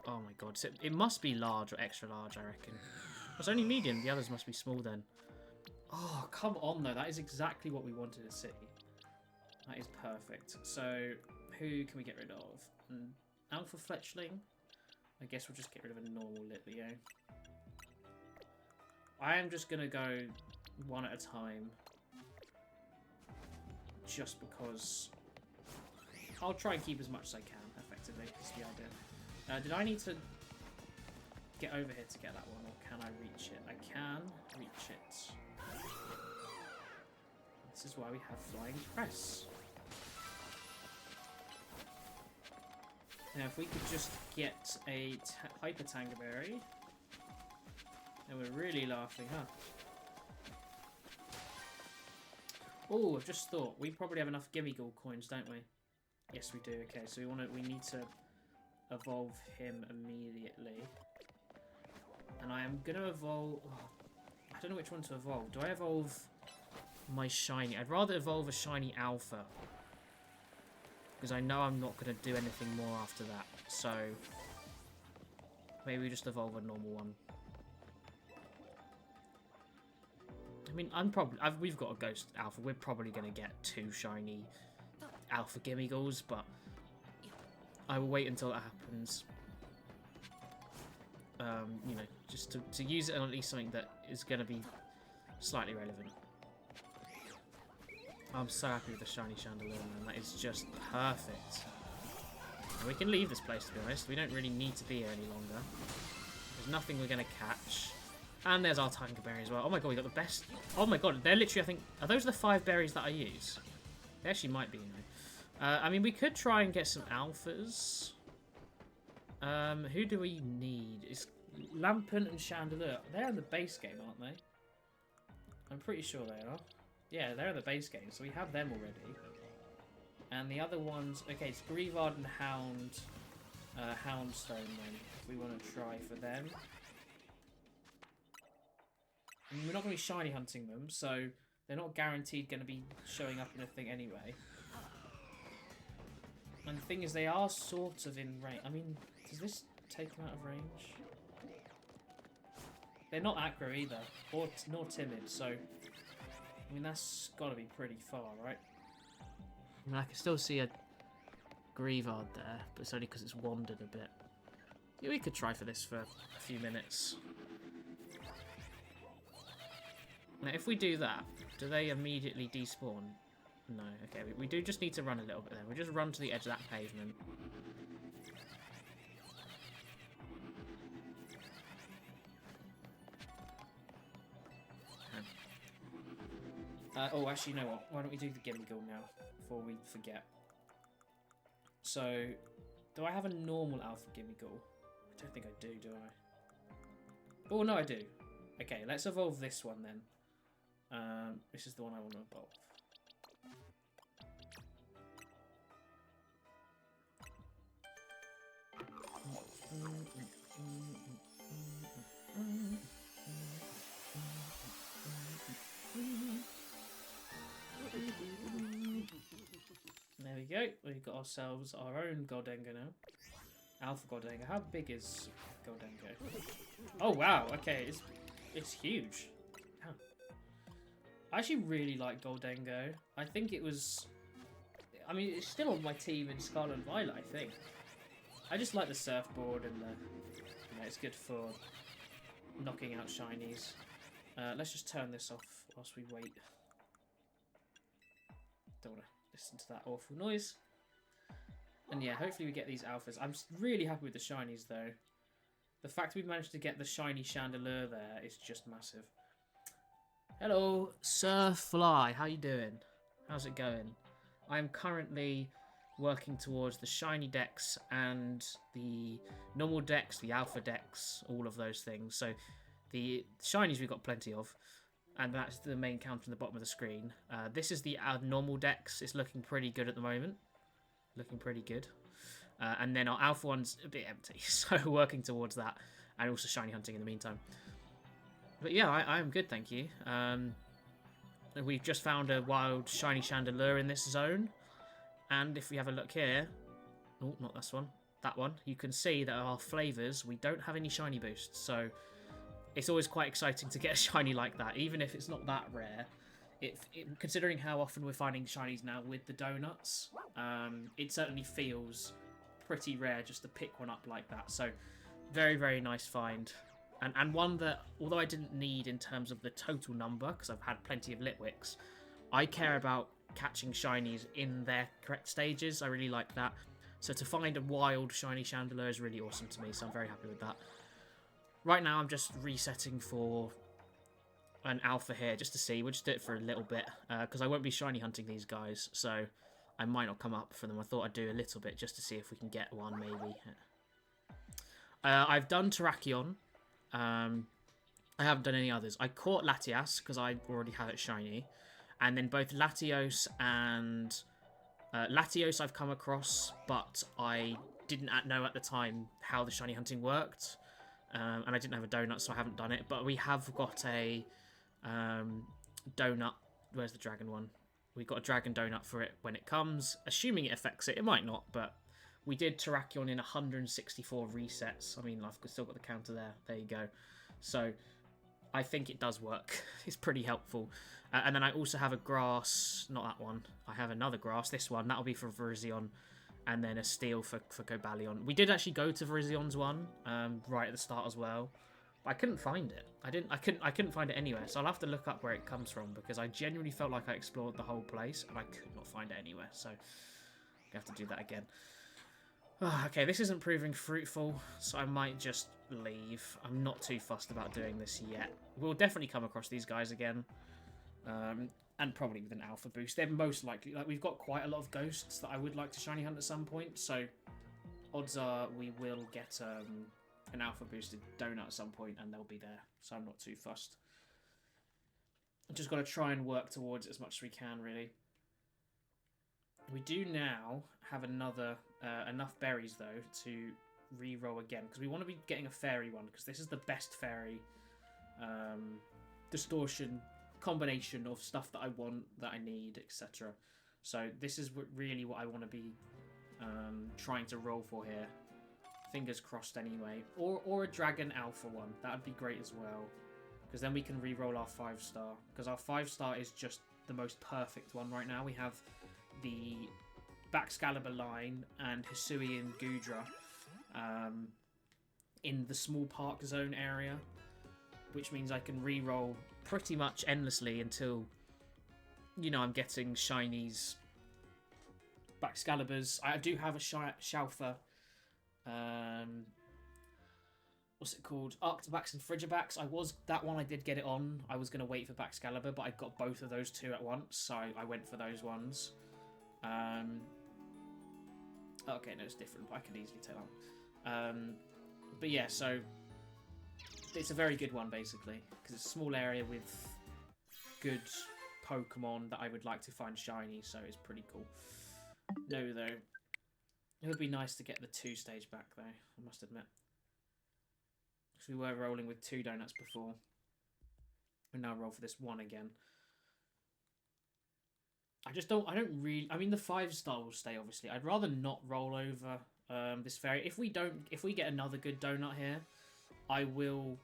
Oh my god. So it must be large or extra large, I reckon. It's only medium. The others must be small then. Oh, come on, though. That is exactly what we wanted to see. That is perfect. So, who can we get rid of? Alpha Fletchling? I guess we'll just get rid of a normal Litleo. I am just going to go one at a time. Just because I'll try and keep as much as I can, effectively, is the idea. Did I need to get over here to get that one, or can I reach it? I can reach it. This is why we have Flying Press. Now, if we could just get a Hyper Tangaberry, then we're really laughing, huh? Oh, I've just thought, we probably have enough Gimmighoul coins, don't we? Yes, we do. Okay, so we need to evolve him immediately. And I am going to evolve... Oh, I don't know which one to evolve. Do I evolve my shiny? I'd rather evolve a shiny Alpha. Because I know I'm not going to do anything more after that. So, maybe we just evolve a normal one. I mean, we've got a Ghost Alpha. We're probably going to get 2 shiny Alpha Gimmighouls, but I will wait until that happens. You know, just to use it on at least something that is going to be slightly relevant. I'm so happy with the shiny Chandelure, man. That is just perfect. We can leave this place, to be honest. We don't really need to be here any longer. There's nothing we're going to catch. And there's our Tangaberry as well. Oh my god, we got the best. Oh my god, they're literally, I think... Are those the 5 berries that I use? They actually might be, you know. I mean, we could try and get some alphas. Who do we need? It's Lampent and Chandelure. They're in the base game, aren't they? I'm pretty sure they are. Yeah, they're in the base game, so we have them already. And the other ones... Okay, it's Greavard and Houndstone, then. If we want to try for them. I mean, we're not going to be shiny hunting them, so they're not guaranteed going to be showing up in a thing anyway. And the thing is, they are sort of in range. I mean, does this take them out of range? They're not aggro either, nor timid, so... I mean, that's got to be pretty far, right? I mean, I can still see a Greavard there, but it's only because it's wandered a bit. Yeah, we could try for this for a few minutes. Now, if we do that, do they immediately despawn? No. Okay, we do just need to run a little bit then. We just run to the edge of that pavement. Oh, actually, you know what? Why don't we do the Gimmighoul now, before we forget? So, do I have a normal Alpha Gimmighoul? I don't think I do I? Oh, no, I do. Okay, let's evolve this one then. This is the one I want to evolve. There we go. We've got ourselves our own Gholdengo now. Alpha Gholdengo. How big is Gholdengo? Oh wow. Okay, it's huge. Damn. I actually really like Gholdengo. I think it was. I mean, it's still on my team in Scarlet and Violet. I think. I just like the surfboard and the. You know, it's good for knocking out shinies. Let's just turn this off whilst we wait. Don't want to listen to that awful noise. And yeah, hopefully we get these alphas. I'm really happy with the shinies though. The fact we've managed to get the shiny Chandelure there is just massive. Hello, Sir Fly. How you doing? How's it going? I'm currently working towards the shiny decks and the normal decks, the alpha decks, all of those things. So the shinies we've got plenty of. And that's the main counter on the bottom of the screen. This is the normal decks. It's looking pretty good at the moment. Looking pretty good. And then our alpha one's a bit empty. So working towards that. And also shiny hunting in the meantime. But yeah, I am good, thank you. We've just found a wild shiny Chandelure in this zone. And if we have a look here... Oh, not this one. that one, you can see that our flavors, we don't have any shiny boosts. So it's always quite exciting to get a shiny like that, even if it's not that rare. Considering how often we're finding shinies now with the donuts, it certainly feels pretty rare just to pick one up like that. So very, very nice find. And one that, although I didn't need in terms of the total number, because I've had plenty of Litwicks, I care about catching shinies in their correct stages. I really like that. So to find a wild shiny Chandelure is really awesome to me, so I'm very happy with that. Right now I'm just resetting for an alpha here just to see. We'll just do it for a little bit, because I won't be shiny hunting these guys, so I might not come up for them. I thought I'd do a little bit just to see if we can get one, maybe. I've done Terrakion. I haven't done any others. I caught Latias because I already had it shiny. And then both Latios and... Latios I've come across, but I didn't know at the time how the shiny hunting worked. And I didn't have a donut, so I haven't done it. But we have got a donut. Where's the dragon one? We've got a dragon donut for it when it comes. Assuming it affects it. It might not, but we did Terrakion in 164 resets. I mean, I've still got the counter there. There you go. So I think it does work. It's pretty helpful. And then I also have a grass. Not that one. I have another grass. This one. That'll be for Virizion. And then a steel for Cobalion. We did actually go to Virizion's one right at the start as well. But I couldn't find it. I couldn't find it anywhere. So I'll have to look up where it comes from, because I genuinely felt like I explored the whole place and I could not find it anywhere. So I have to do that again. Okay, this isn't proving fruitful, so I might just leave. I'm not too fussed about doing this yet. We'll definitely come across these guys again. And probably with an alpha boost. They're most likely... Like, we've got quite a lot of ghosts that I would like to shiny hunt at some point, so odds are we will get an alpha boosted donut at some point, and they'll be there, so I'm not too fussed. I've just got to try and work towards it as much as we can, really. We do now have another enough berries, though, to re-roll again, because we want to be getting a fairy one, because this is the best fairy distortion combination of stuff that I want, that I need, etc. So this is really what I want to be trying to roll for here. Fingers crossed anyway. Or a dragon alpha one. That would be great as well, because then we can re-roll our 5-star, because our 5-star is just the most perfect one right now. We have the Baxcalibur line and Hisui and Goodra in the small park zone area, which means I can re-roll pretty much endlessly until, you know, I'm getting shinies, Baxcaliburs. I do have a Shalfa, what's it called? Arctobax and Frigibax. That one I did get it on. I was going to wait for Baxcalibur, but I got both of those two at once, so I went for those ones. Okay, no, it's different, but I could easily tell. But yeah, so it's a very good one, basically, because it's a small area with good Pokemon that I would like to find shiny, so it's pretty cool. No, though. It would be nice to get the 2-stage back, though, I must admit. Because we were rolling with 2 donuts before. We now roll for this one again. I don't really... I mean, the 5-star will stay, obviously. I'd rather not roll over this fairy. If we get another good donut here, I will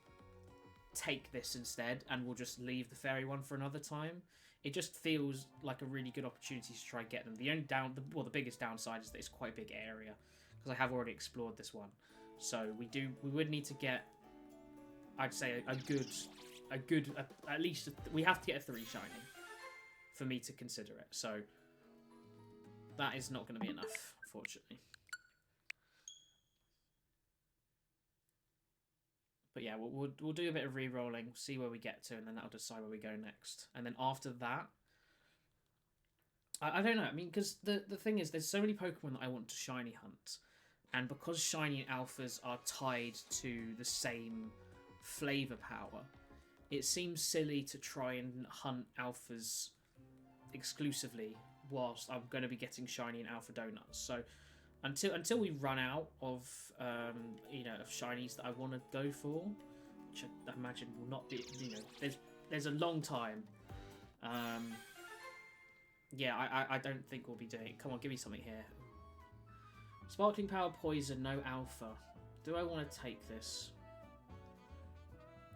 take this instead, and we'll just leave the fairy one for another time. It just feels like a really good opportunity to try and get them. The only the biggest downside is that it's quite a big area, because I have already explored this one. So we would need to get, I'd say, at least we have to get a 3 shiny for me to consider it. So that is not going to be enough, unfortunately. But yeah, we'll do a bit of re-rolling, see where we get to, and then that'll decide where we go next. And then after that, I don't know. I mean, because the thing is, there's so many Pokemon that I want to shiny hunt, and because shiny and alphas are tied to the same flavor power, it seems silly to try and hunt alphas exclusively whilst I'm going to be getting shiny and alpha donuts. So until we run out of of shinies that I want to go for, which I imagine will not be, there's a long time. Yeah, I don't think we'll be doing it. Come on, give me something here. Sparkling Power Poison, no Alpha. Do I want to take this?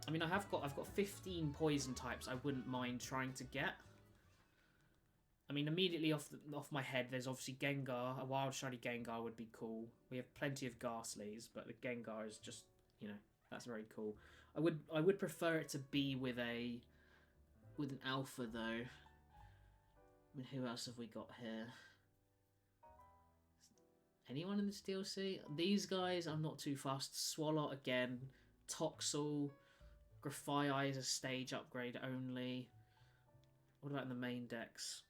I mean, I've got 15 poison types I wouldn't mind trying to get. I mean, immediately off my head, there's obviously Gengar. A wild shiny Gengar would be cool. We have plenty of Ghastlies, but the Gengar is just, you know, that's very cool. I would prefer it to be with an Alpha though. I mean, who else have we got here? Anyone in this DLC? These guys, I'm not too fussed. Swalot again. Toxel. Grafaiai is a stage upgrade only. What about in the main decks?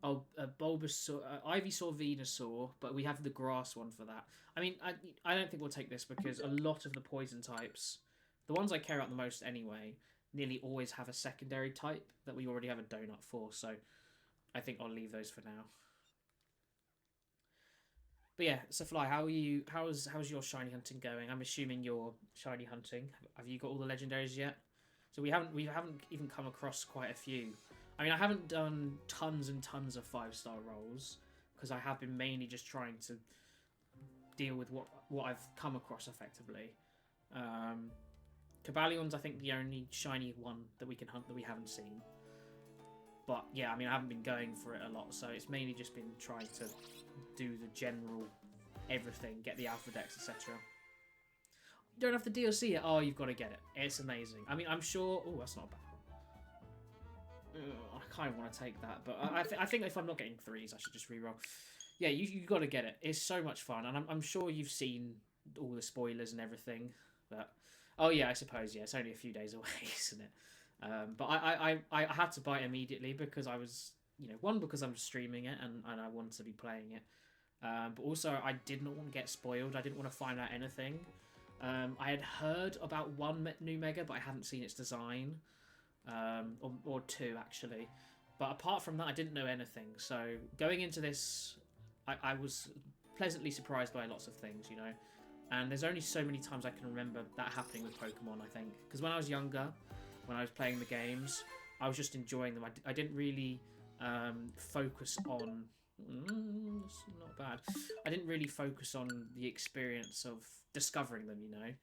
Oh, Bulbasaur, Ivysaur, Venusaur, but we have the grass one for that. I mean, I don't think we'll take this because a lot of the poison types, the ones I care about the most anyway, nearly always have a secondary type that we already have a donut for, so I think I'll leave those for now. But yeah, so Fly, how's your shiny hunting going? I'm assuming you're shiny hunting. Have you got all the legendaries yet? So we haven't even come across quite a few. I mean, I haven't done tons and tons of 5-star rolls because I have been mainly just trying to deal with what I've come across effectively. Cabalion's, I think, the only shiny one that we can hunt that we haven't seen. But yeah, I mean, I haven't been going for it a lot, so it's mainly just been trying to do the general everything, get the Alpha Dex, etc. You don't have the DLC yet? Oh, you've got to get it. It's amazing. I mean, I'm sure... Oh, that's not a bad one. I kind of want to take that, but I think if I'm not getting 3s, I should just reroll. Yeah, you got to get it. It's so much fun, and I'm sure you've seen all the spoilers and everything. But oh yeah, I suppose yeah, it's only a few days away, isn't it? But I had to buy it immediately because I was, you know, one, because I'm streaming it and I wanted to be playing it. But also I did not want to get spoiled. I didn't want to find out anything. I had heard about one new Mega, but I hadn't seen its design. Or two, actually. But apart from that, I didn't know anything. So going into this, I was pleasantly surprised by lots of things, you know. And there's only so many times I can remember that happening with Pokemon, I think. Because when I was younger, when I was playing the games, I was just enjoying them. I didn't really focus on... it's not bad. I didn't really focus on the experience of discovering them, you know.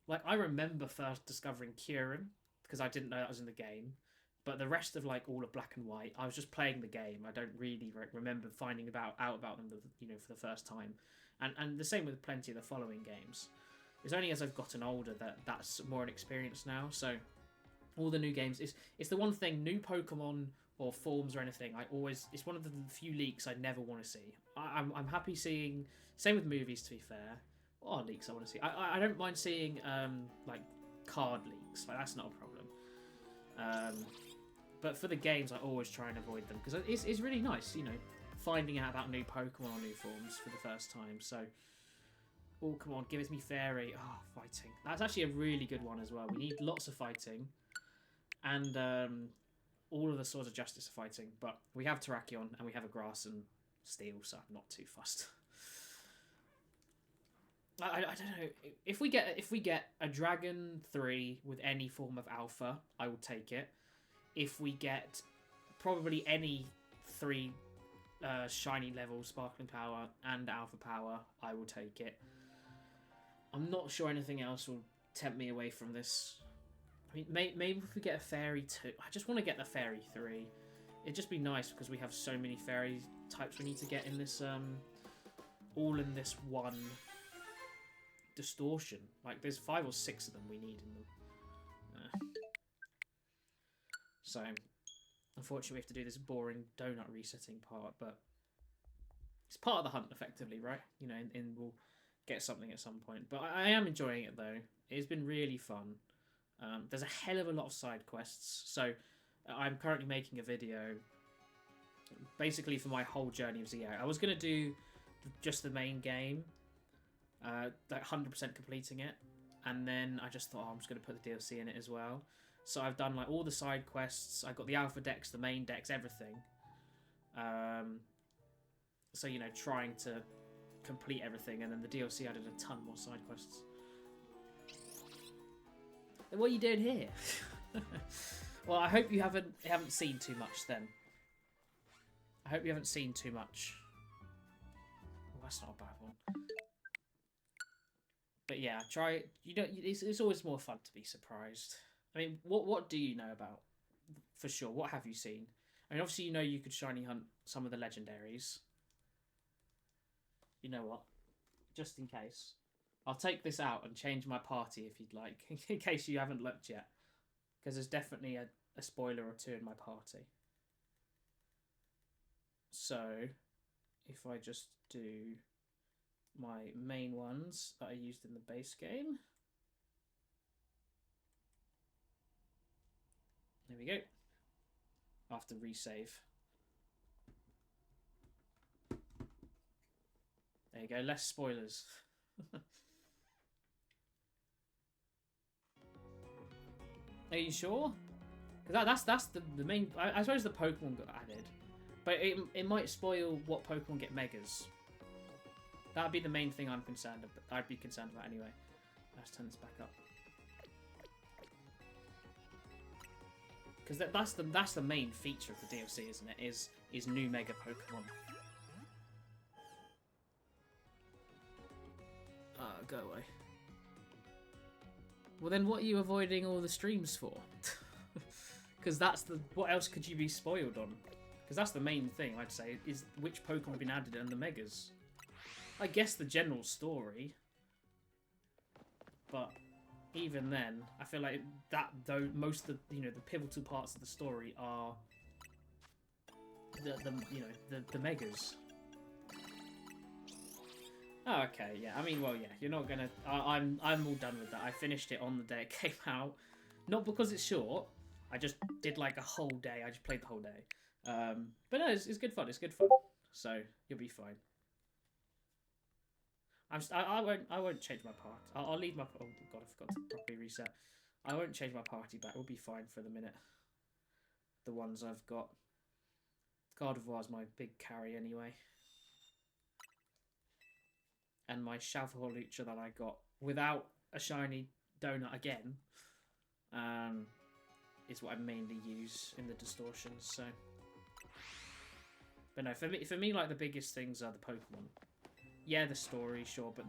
Like, I remember first discovering Kieran, because I didn't know that was in the game. But the rest of, like, all of Black and White, I was just playing the game. I don't really remember finding out about them, you know, for the first time. And the same with plenty of the following games. It's only as I've gotten older that that's more an experience now. So all the new games, it's the one thing, new Pokemon or forms or anything, it's one of the few leaks I never want to see. I'm happy seeing, same with movies, to be fair. What are leaks I want to see? I don't mind seeing like card leaks, like that's not a problem. But for the games, I always try and avoid them because it's really nice, you know, finding out about new Pokemon or new forms for the first time. So, oh come on, give me Fairy. Oh, fighting. That's actually a really good one as well. We need lots of fighting, and all of the Swords of Justice are fighting. But we have Terrakion and we have a Grass and Steel, so I'm not too fussed. I don't know if we get a Dragon 3 with any form of Alpha, I will take it. If we get probably any 3 shiny level Sparkling Power and Alpha Power, I will take it. I'm not sure anything else will tempt me away from this. I mean, maybe if we get a Fairy 2, I just want to get the Fairy 3. It'd just be nice because we have so many Fairy types we need to get in this, all in this one distortion. Like, there's 5 or 6 of them we need in them. So, unfortunately, we have to do this boring donut resetting part, but it's part of the hunt, effectively, right? You know, and we'll get something at some point. But I am enjoying it, though. It's been really fun. There's a hell of a lot of side quests. So, I'm currently making a video, basically for my whole journey of ZA. I was going to do just the main game, like 100% completing it, and then I just thought, oh, I'm just going to put the DLC in it as well. So I've done like all the side quests. I've got the Alpha Dex, the main Dex, everything. So, you know, trying to complete everything, and then the DLC added a ton more side quests. And what are you doing here? Well, I hope you haven't seen too much then. I hope you haven't seen too much. that's not a bad one. But yeah, try. You know, it's always more fun to be surprised. I mean, what do you know about for sure? What have you seen? I mean, obviously you know you could shiny hunt some of the legendaries. You know what? Just in case, I'll take this out and change my party if you'd like, in case you haven't looked yet, because there's definitely a spoiler or two in my party. So, if I just do my main ones that I used in the base game. There we go. I'll have to resave. There you go, less spoilers. Are you sure? Because that's the main... I suppose the Pokemon got added. But it might spoil what Pokemon get Megas. That'd be the main thing I'm concerned about. I'd be concerned about anyway. Let's turn this back up. Because that's the main feature of the DLC, isn't it? Is new Mega Pokemon. Go away. Well then, what are you avoiding all the streams for? Because what else could you be spoiled on? Because that's the main thing I'd say is which Pokemon have been added and the Megas. I guess the general story, but even then, I feel like most of the the pivotal parts of the story are the Megas. Oh, okay, yeah. I mean, well, yeah. You're not gonna. I'm all done with that. I finished it on the day it came out, not because it's short. I just did like a whole day. I just played the whole day. But no, it's good fun. It's good fun. So you'll be fine. I won't change my part. I'll leave my. Oh god, I forgot to properly reset. I won't change my party back. We'll be fine for the minute. The ones I've got. Gardevoir's my big carry anyway. And my Shalford that I got without a shiny donut again, is what I mainly use in the distortions. So, but no, for me, like the biggest things are the Pokemon. Yeah, the story, sure, but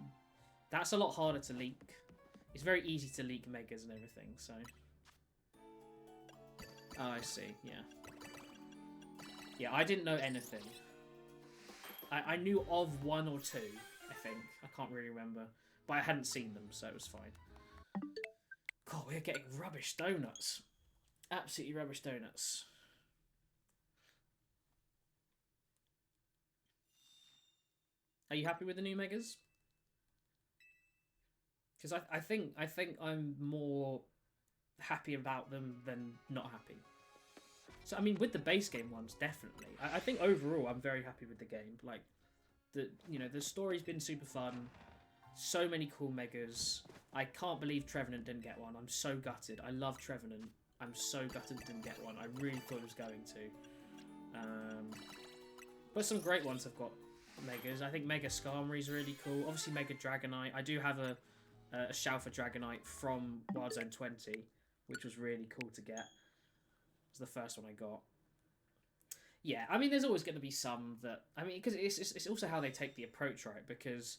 that's a lot harder to leak. It's very easy to leak Megas and everything. So, oh, I see. Yeah, I didn't know anything. I knew of one or two. I think. I can't really remember. But I hadn't seen them, so it was fine. God, we're getting rubbish donuts. Absolutely rubbish donuts. Are you happy with the new Megas? Because I think I'm more happy about them than not happy. So, I mean, with the base game ones, definitely. I think overall I'm very happy with the game. Like, the story's been super fun. So many cool Megas. I can't believe Trevenant didn't get one. I'm so gutted. I love Trevenant. I'm so gutted it didn't get one. I really thought it was going to. But some great ones have got Megas. I think Mega Skarmory's really cool. Obviously Mega Dragonite. I do have a Shalford Dragonite from Wild Zone 20, which was really cool to get. It was the first one I got. Yeah, I mean, there's always going to be some that... I mean, because it's also how they take the approach, right? Because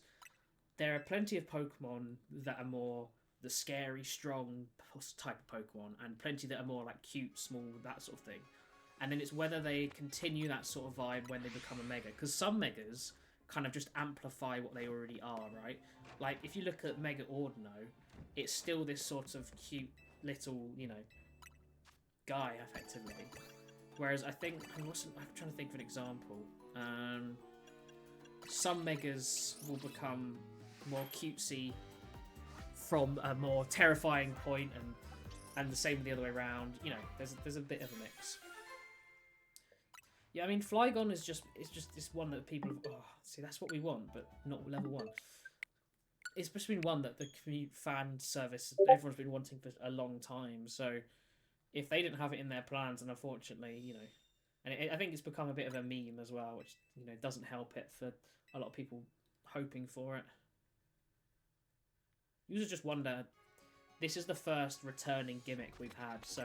there are plenty of Pokemon that are more the scary, strong type of Pokemon, and plenty that are more like cute, small, that sort of thing. And then it's whether they continue that sort of vibe when they become a Mega. Because some Megas kind of just amplify what they already are, right? Like, if you look at Mega Ordino, it's still this sort of cute little, guy, effectively. Whereas I think, I'm trying to think of an example. Some Megas will become more cutesy from a more terrifying point, and the same the other way around. There's a bit of a mix. Yeah, I mean, Flygon is just this one that people have, see, that's what we want, but not level 1. It's just been one that the community fan service, everyone's been wanting for a long time, so if they didn't have it in their plans, and unfortunately, and I think it's become a bit of a meme as well, which, doesn't help it for a lot of people hoping for it. You just wonder, this is the first returning gimmick we've had, so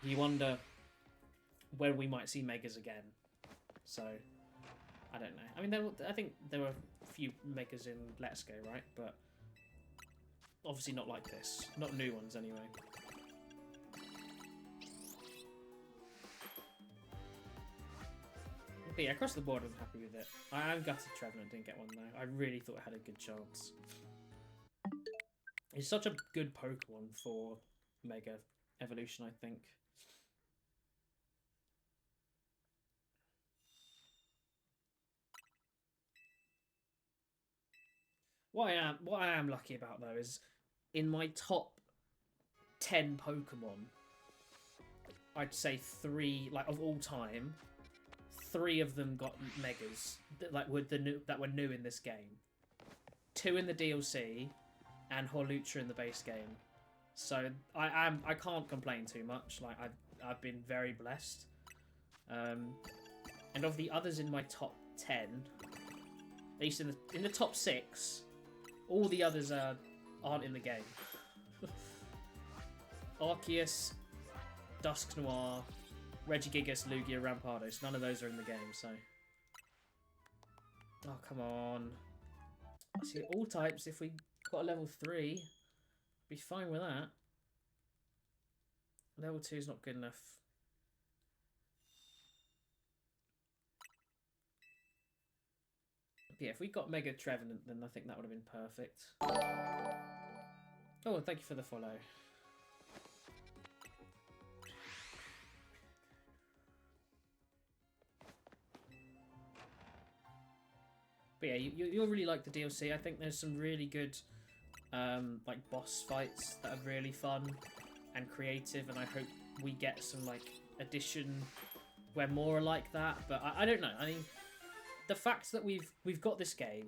you wonder when we might see Megas again. So, I don't know. I mean, I think there were few Megas in Let's Go, right? But obviously not like this. Not new ones, anyway. But yeah, across the board, I'm happy with it. I am gutted Trevenant didn't get one, though. I really thought it had a good chance. It's such a good Pokemon for Mega Evolution, I think. What I am lucky about, though, is in my top 10 Pokemon, I'd say 3, like, of all time, 3 of them got Megas that were new in this game. 2 in the DLC, and Hawlucha in the base game. So I can't complain too much. Like I've been very blessed. And of the others in my top 10, at least in the top 6, all the others aren't in the game. Arceus, Dusknoir, Regigigas, Lugia, Rampardos. None of those are in the game, so... Oh, come on. See, all types, if we got a level 3, be fine with that. Level 2 is not good enough. But yeah, if we got Mega Trevenant, then I think that would have been perfect. Oh, and thank you for the follow. But yeah, you'll really like the DLC. I think there's some really good like boss fights that are really fun and creative, and I hope we get some like addition where more are like that. But I don't know. I mean, the fact that we've got this game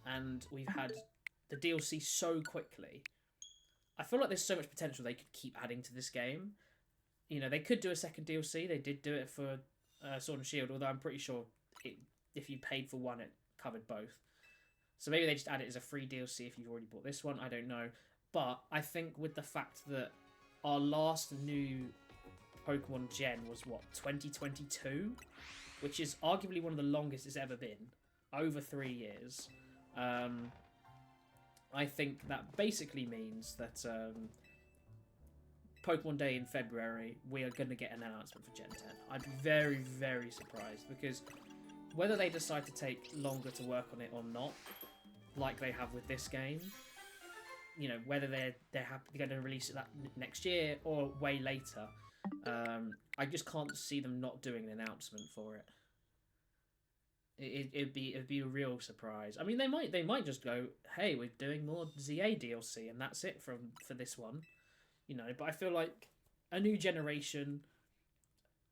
and we've had the DLC so quickly, I feel like there's so much potential they could keep adding to this game. You know, they could do a second DLC. They did do it for Sword and Shield, although I'm pretty sure if you paid for one, it covered both. So maybe they just add it as a free DLC if you've already bought this one. I don't know. But I think with the fact that our last new Pokemon gen was, what, 2022? Which is arguably one of the longest it's ever been. Over 3 years. I think that basically means that Pokemon Day in February, we are going to get an announcement for Gen 10. I'd be very, very surprised, because whether they decide to take longer to work on it or not, like they have with this game, you know, whether they're going to release it that next year or way later, I just can't see them not doing an announcement for it. It'd be a real surprise. I mean, they might just go, hey, we're doing more ZA DLC and that's it for this one, you know. But I feel like a new generation.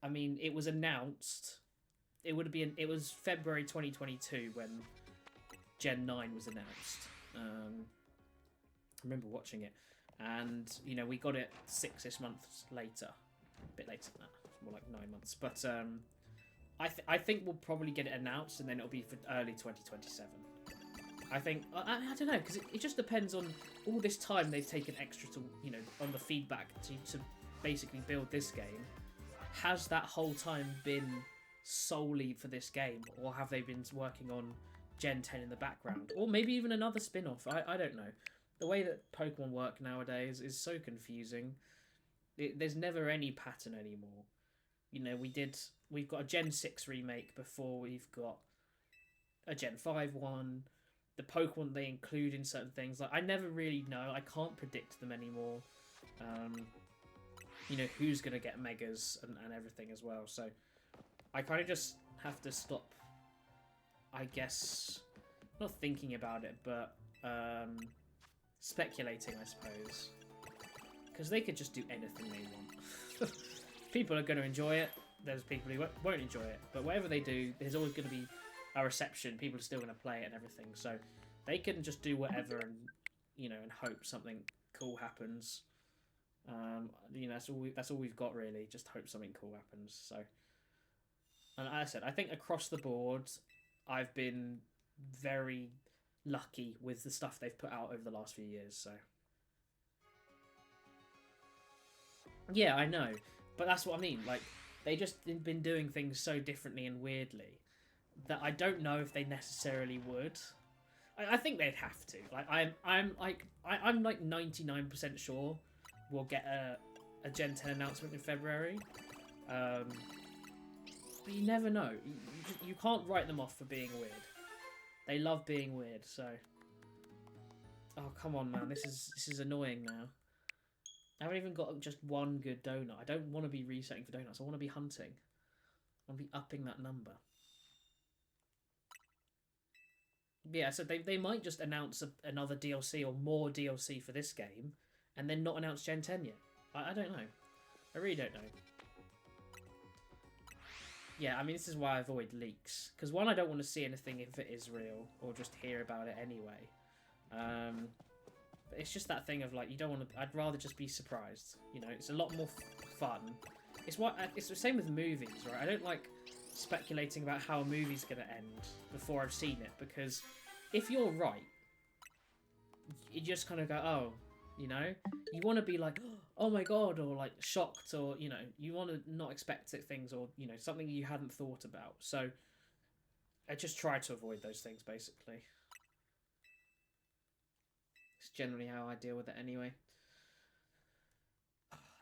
I mean, it was announced. It was February 2022 when Gen 9 was announced. I remember watching it, and you know, we got it 6-ish months later, a bit later than that, more like 9 months. But I think we'll probably get it announced, and then it'll be for early 2027. I think I don't know, because it just depends on all this time they've taken extra to, you know, on the feedback to basically build this game. Has that whole time been solely for this game, or have they been working on Gen 10 in the background, or maybe even another spin-off? I don't know. The way that Pokemon work nowadays is so confusing. There's never any pattern anymore. You know, we've got a Gen 6 remake before we've got a Gen 5 one. The Pokemon they include in certain things, like, I never really know. I can't predict them anymore. You know, who's going to get Megas and everything as well. So I kind of just have to stop, I guess, not thinking about it, but speculating, I suppose. Because they could just do anything they want. People are going to enjoy it. There's people who won't enjoy it. But whatever they do, there's always going to be a reception. People are still going to play it and everything. So they can just do whatever and, you know, and hope something cool happens. You know, that's all we've got, really. Just hope something cool happens. So, and as I said, I think across the board, I've been very lucky with the stuff they've put out over the last few years. So, yeah, I know, but that's what I mean. Like, they just been doing things so differently and weirdly that I don't know if they necessarily would. I think they'd have to. Like I'm like 99% sure we'll get a Gen 10 announcement in February. But you never know. You can't write them off for being weird. They love being weird, so. Oh come on, man! This is annoying now. I haven't even got just one good donut. I don't want to be resetting for donuts. I want to be hunting. I want to be upping that number. Yeah, so they might just announce another DLC or more DLC for this game, and then not announce Gen 10 yet. I don't know. I really don't know. Yeah, I mean, this is why I avoid leaks. Because one, I don't want to see anything if it is real, or just hear about it anyway. But it's just that thing of, like, you don't want to... I'd rather just be surprised. You know, it's a lot more fun. It's the same with movies, right? I don't like speculating about how a movie's going to end before I've seen it, because if you're right, you just kind of go, oh, you know? You want to be like, oh my god, or like shocked, or, you know, you want to not expect things, or, you know, something you hadn't thought about. So I just try to avoid those things, basically. It's generally how I deal with it anyway.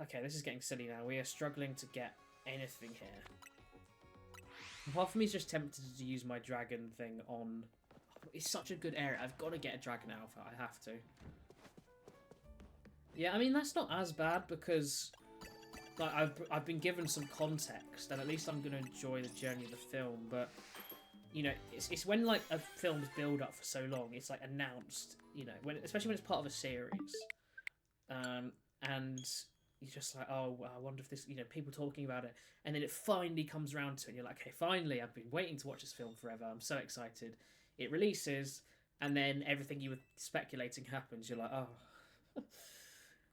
Okay, this is getting silly now. We are struggling to get anything here. Part of me is just tempted to use my dragon thing on... It's such a good area. I've got to get a dragon alpha. I have to. Yeah, I mean, that's not as bad because like I've been given some context, and at least I'm going to enjoy the journey of the film. But, you know, it's when, like, a film's build up for so long, it's, like, announced, you know, especially when it's part of a series. And you're just like, oh, I wonder if this, you know, people talking about it. And then it finally comes around to it, and you're like, okay, finally, I've been waiting to watch this film forever. I'm so excited. It releases, and then everything you were speculating happens. You're like, oh.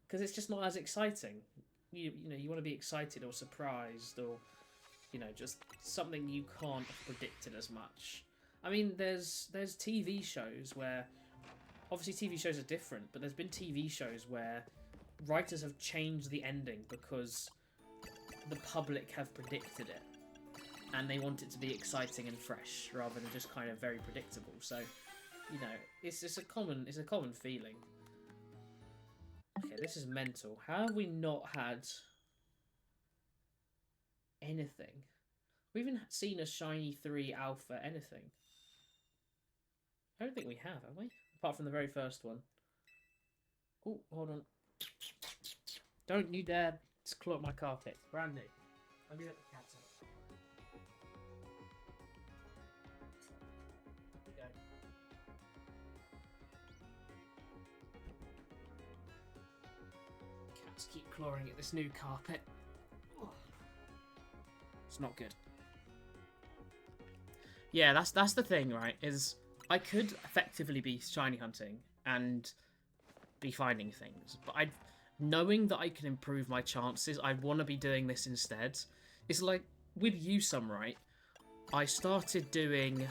Because it's just not as exciting. You know, you want to be excited or surprised or, you know, just something you can't have predicted as much. I mean, there's TV shows where, obviously TV shows are different, but there's been TV shows where writers have changed the ending because the public have predicted it, and they want it to be exciting and fresh rather than just kind of very predictable. So, you know, it's a common feeling. Okay, this is mental. How have we not had anything? We haven't seen a shiny 3 alpha anything. I don't think we have we? Apart from the very first one. Oh, hold on. Don't you dare claw at my carpet. Brand new. Let me let the cat out. Here we go. Cats keep clawing at this new carpet. It's not good. Yeah, that's the thing, right? Is I could effectively be shiny hunting and be finding things, but knowing that I can improve my chances, I want to be doing this instead. It's like with Usum, right? I started doing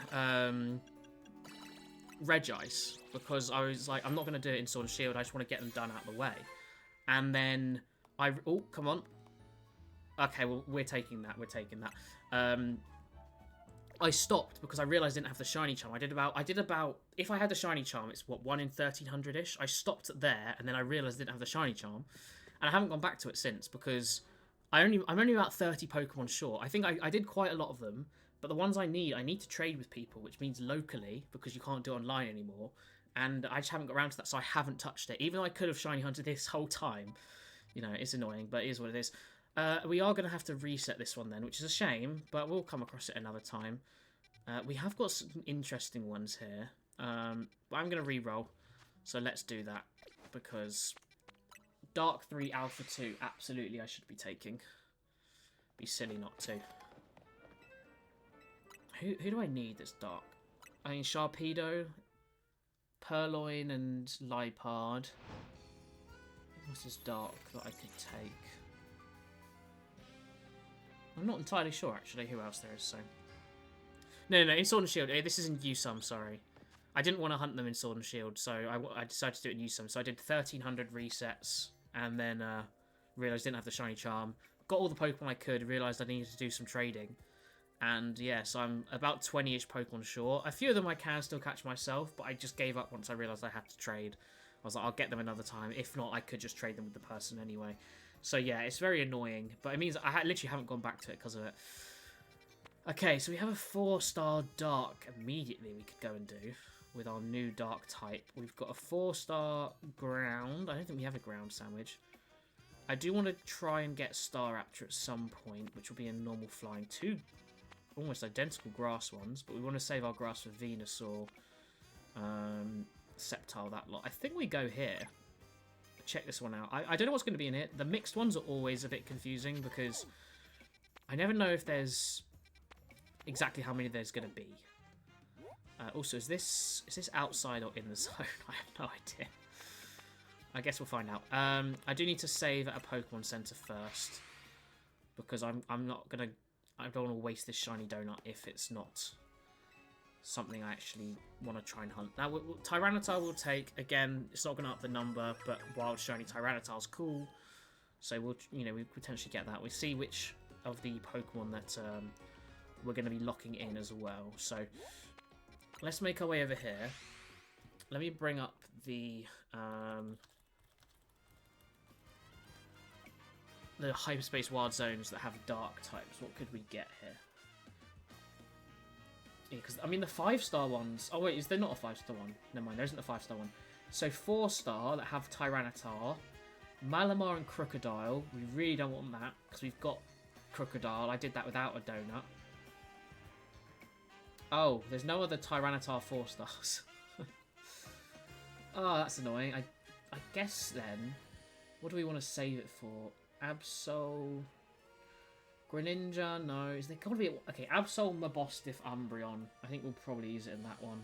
Regice because I was like, I'm not going to do it in Sword and Shield. I just want to get them done out of the way. And then oh, come on. Okay, well, we're taking that. I stopped because I realised I didn't have the shiny charm. I did about if I had the shiny charm, it's what, 1 in 1300-ish. I stopped there, and then I realised I didn't have the shiny charm, and I haven't gone back to it since because I'm only about 30 Pokemon short. I think I did quite a lot of them, but the ones I need to trade with people, which means locally because you can't do it online anymore, and I just haven't got around to that, so I haven't touched it. Even though I could have shiny hunted this whole time, you know, it's annoying, but it is what it is. We are going to have to reset this one then, which is a shame, but we'll come across it another time. We have got some interesting ones here, but I'm going to re-roll, so let's do that, because Dark 3 Alpha 2, absolutely I should be taking. Be silly not to. Who do I need that's Dark? I mean, Sharpedo, Purloin, and Lipard. What's this Dark that I could take? I'm not entirely sure, actually, who else there is, so... No, in Sword and Shield. This is in Usum, sorry. I didn't want to hunt them in Sword and Shield, so I decided to do it in Usum. So I did 1300 resets, and then realised I didn't have the shiny charm. Got all the Pokemon I could, realised I needed to do some trading. And yes, I'm about 20-ish Pokemon short. A few of them I can still catch myself, but I just gave up once I realised I had to trade. I was like, I'll get them another time. If not, I could just trade them with the person anyway. So yeah, it's very annoying, but it means I literally haven't gone back to it because of it. Okay, so we have a 4-star Dark immediately we could go and do with our new Dark type. We've got a 4-star Ground. I don't think we have a Ground Sandwich. I do want to try and get Staraptor at some point, which will be a normal flying. 2 almost identical grass ones, but we want to save our grass for Venusaur, Sceptile, that lot. I think we go here. Check this one out. I don't know what's going to be in it. The mixed ones are always a bit confusing because I never know if there's exactly how many there's going to be. Also, is this outside or in the zone? I have no idea. I guess we'll find out. I do need to save at a Pokemon Center first because I'm not gonna. I don't want to waste this shiny donut if it's not something I actually want to try and hunt. Now, Tyranitar will take, again, it's not going to up the number, but Wild Shiny Tyranitar's cool. So we'll potentially get that. We'll see which of the Pokemon that we're going to be locking in as well. So let's make our way over here. Let me bring up the Hyperspace Wild Zones that have Dark types. What could we get here? Because, I mean, the 5-star ones... Oh, wait, is there not a 5-star one? Never mind, there isn't a 5-star one. So, 4-star that have Tyranitar, Malamar and Crocodile. We really don't want that, because we've got Crocodile. I did that without a donut. Oh, there's no other Tyranitar 4-stars. Oh, that's annoying. I guess, then, what do we want to save it for? Absol... Greninja, no. Is there got to be... Okay, Absol, Mabosstiff, Umbreon. I think we'll probably use it in that one.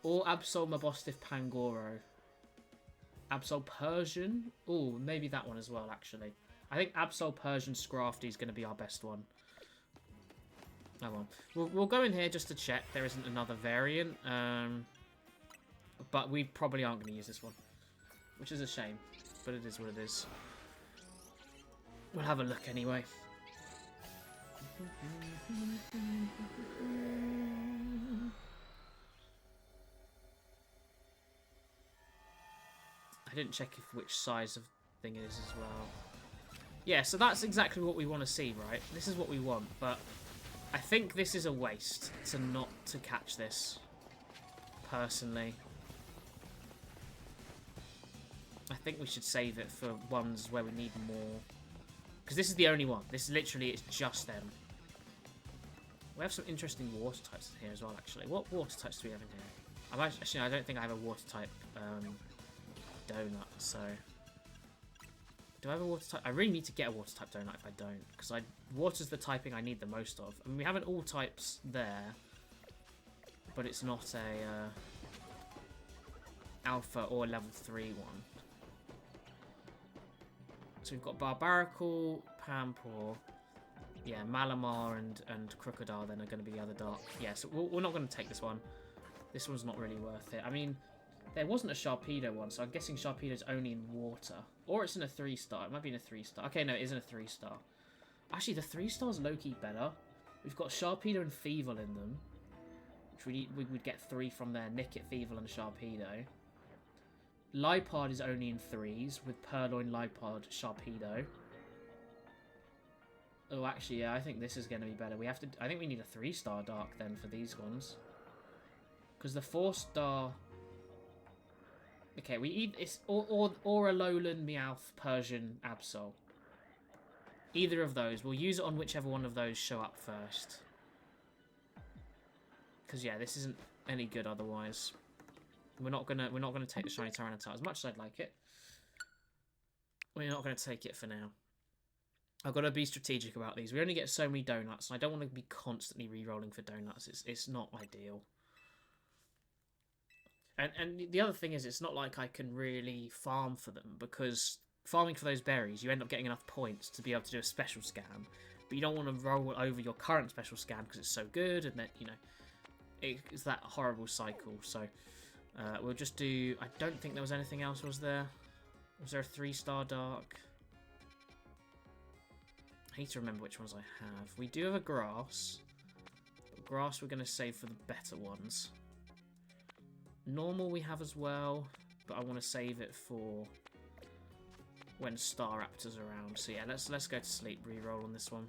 Or Absol, Mabosstiff, Pangoro. Absol, Persian? Oh, maybe that one as well, actually. I think Absol, Persian, Scrafty is going to be our best one. Oh, well. We'll go in here just to check there isn't another variant. But we probably aren't going to use this one. Which is a shame. But it is what it is. We'll have a look anyway. I didn't check which size of thing it is as well. Yeah, so that's exactly what we want to see, right? This is what we want, but I think this is a waste to catch this, personally. I think we should save it for ones where we need more. Because this is the only one. This literally is just them. We have some interesting water types in here as well, actually. What water types do we have in here? Actually, I don't think I have a water type donut, so... Do I have a water type? I really need to get a water type donut if I don't. Because water's the typing I need the most of. I mean, we have an all types there. But it's not a alpha or level 3 one. So we've got Barbaracle, Pampor... Yeah, Malamar and Crocodile then are going to be the other dark. Yeah, so we're not going to take this one. This one's not really worth it. I mean, there wasn't a Sharpedo one, so I'm guessing Sharpedo's only in water. Or it's in a 3-star. It might be in a 3-star. Okay, no, it is in a 3-star. Actually, the 3-star's low-key better. We've got Sharpedo and Feeble in them. Which we would get 3 from there. Nickit, Feeble, and Sharpedo. Lipard is only in 3s with Purloin, Lipard, Sharpedo. Oh, actually, yeah, I think this is going to be better. We have to. I think we need a 3-star Dark then for these ones, because the 4-star. Okay, we eat it's or a Alolan, Meowth, Persian, Absol. Either of those. We'll use it on whichever one of those show up first. Because yeah, this isn't any good otherwise. We're not gonna take the shiny Tyranitar as much as I'd like it. We're not gonna take it for now. I've got to be strategic about these. We only get so many donuts, and I don't want to be constantly re-rolling for donuts. It's not ideal. And the other thing is, it's not like I can really farm for them, because farming for those berries, you end up getting enough points to be able to do a special scan, but you don't want to roll over your current special scan because it's so good, and then, you know, it's that horrible cycle. So we'll just do... I don't think there was anything else, was there? Was there a 3-star Dark? I need to remember which ones I have. We do have a grass. Grass we're going to save for the better ones. Normal we have as well, but I want to save it for when Staraptor's around. So yeah, let's go to sleep reroll on this one.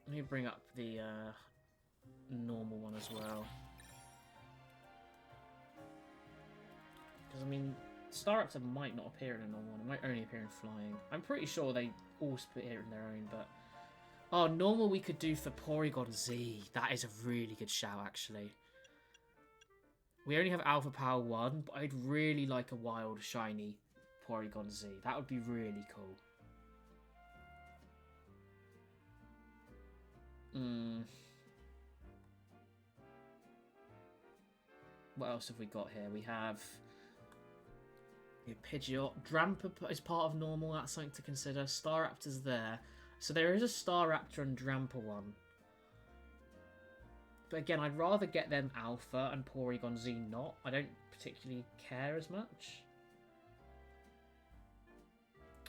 Let me bring up the normal one as well. Because, I mean, Staraptor might not appear in a normal one. It might only appear in flying. I'm pretty sure they all appear in their own, but... Oh, normal we could do for Porygon Z. That is a really good shout, actually. We only have Alpha Power 1, but I'd really like a wild, shiny Porygon Z. That would be really cool. What else have we got here? We have Pidgeot. Drampa is part of normal. That's something to consider. Staraptor's there. So there is a Staraptor and Drampa one. But again, I'd rather get them Alpha and Porygon Z not. I don't particularly care as much.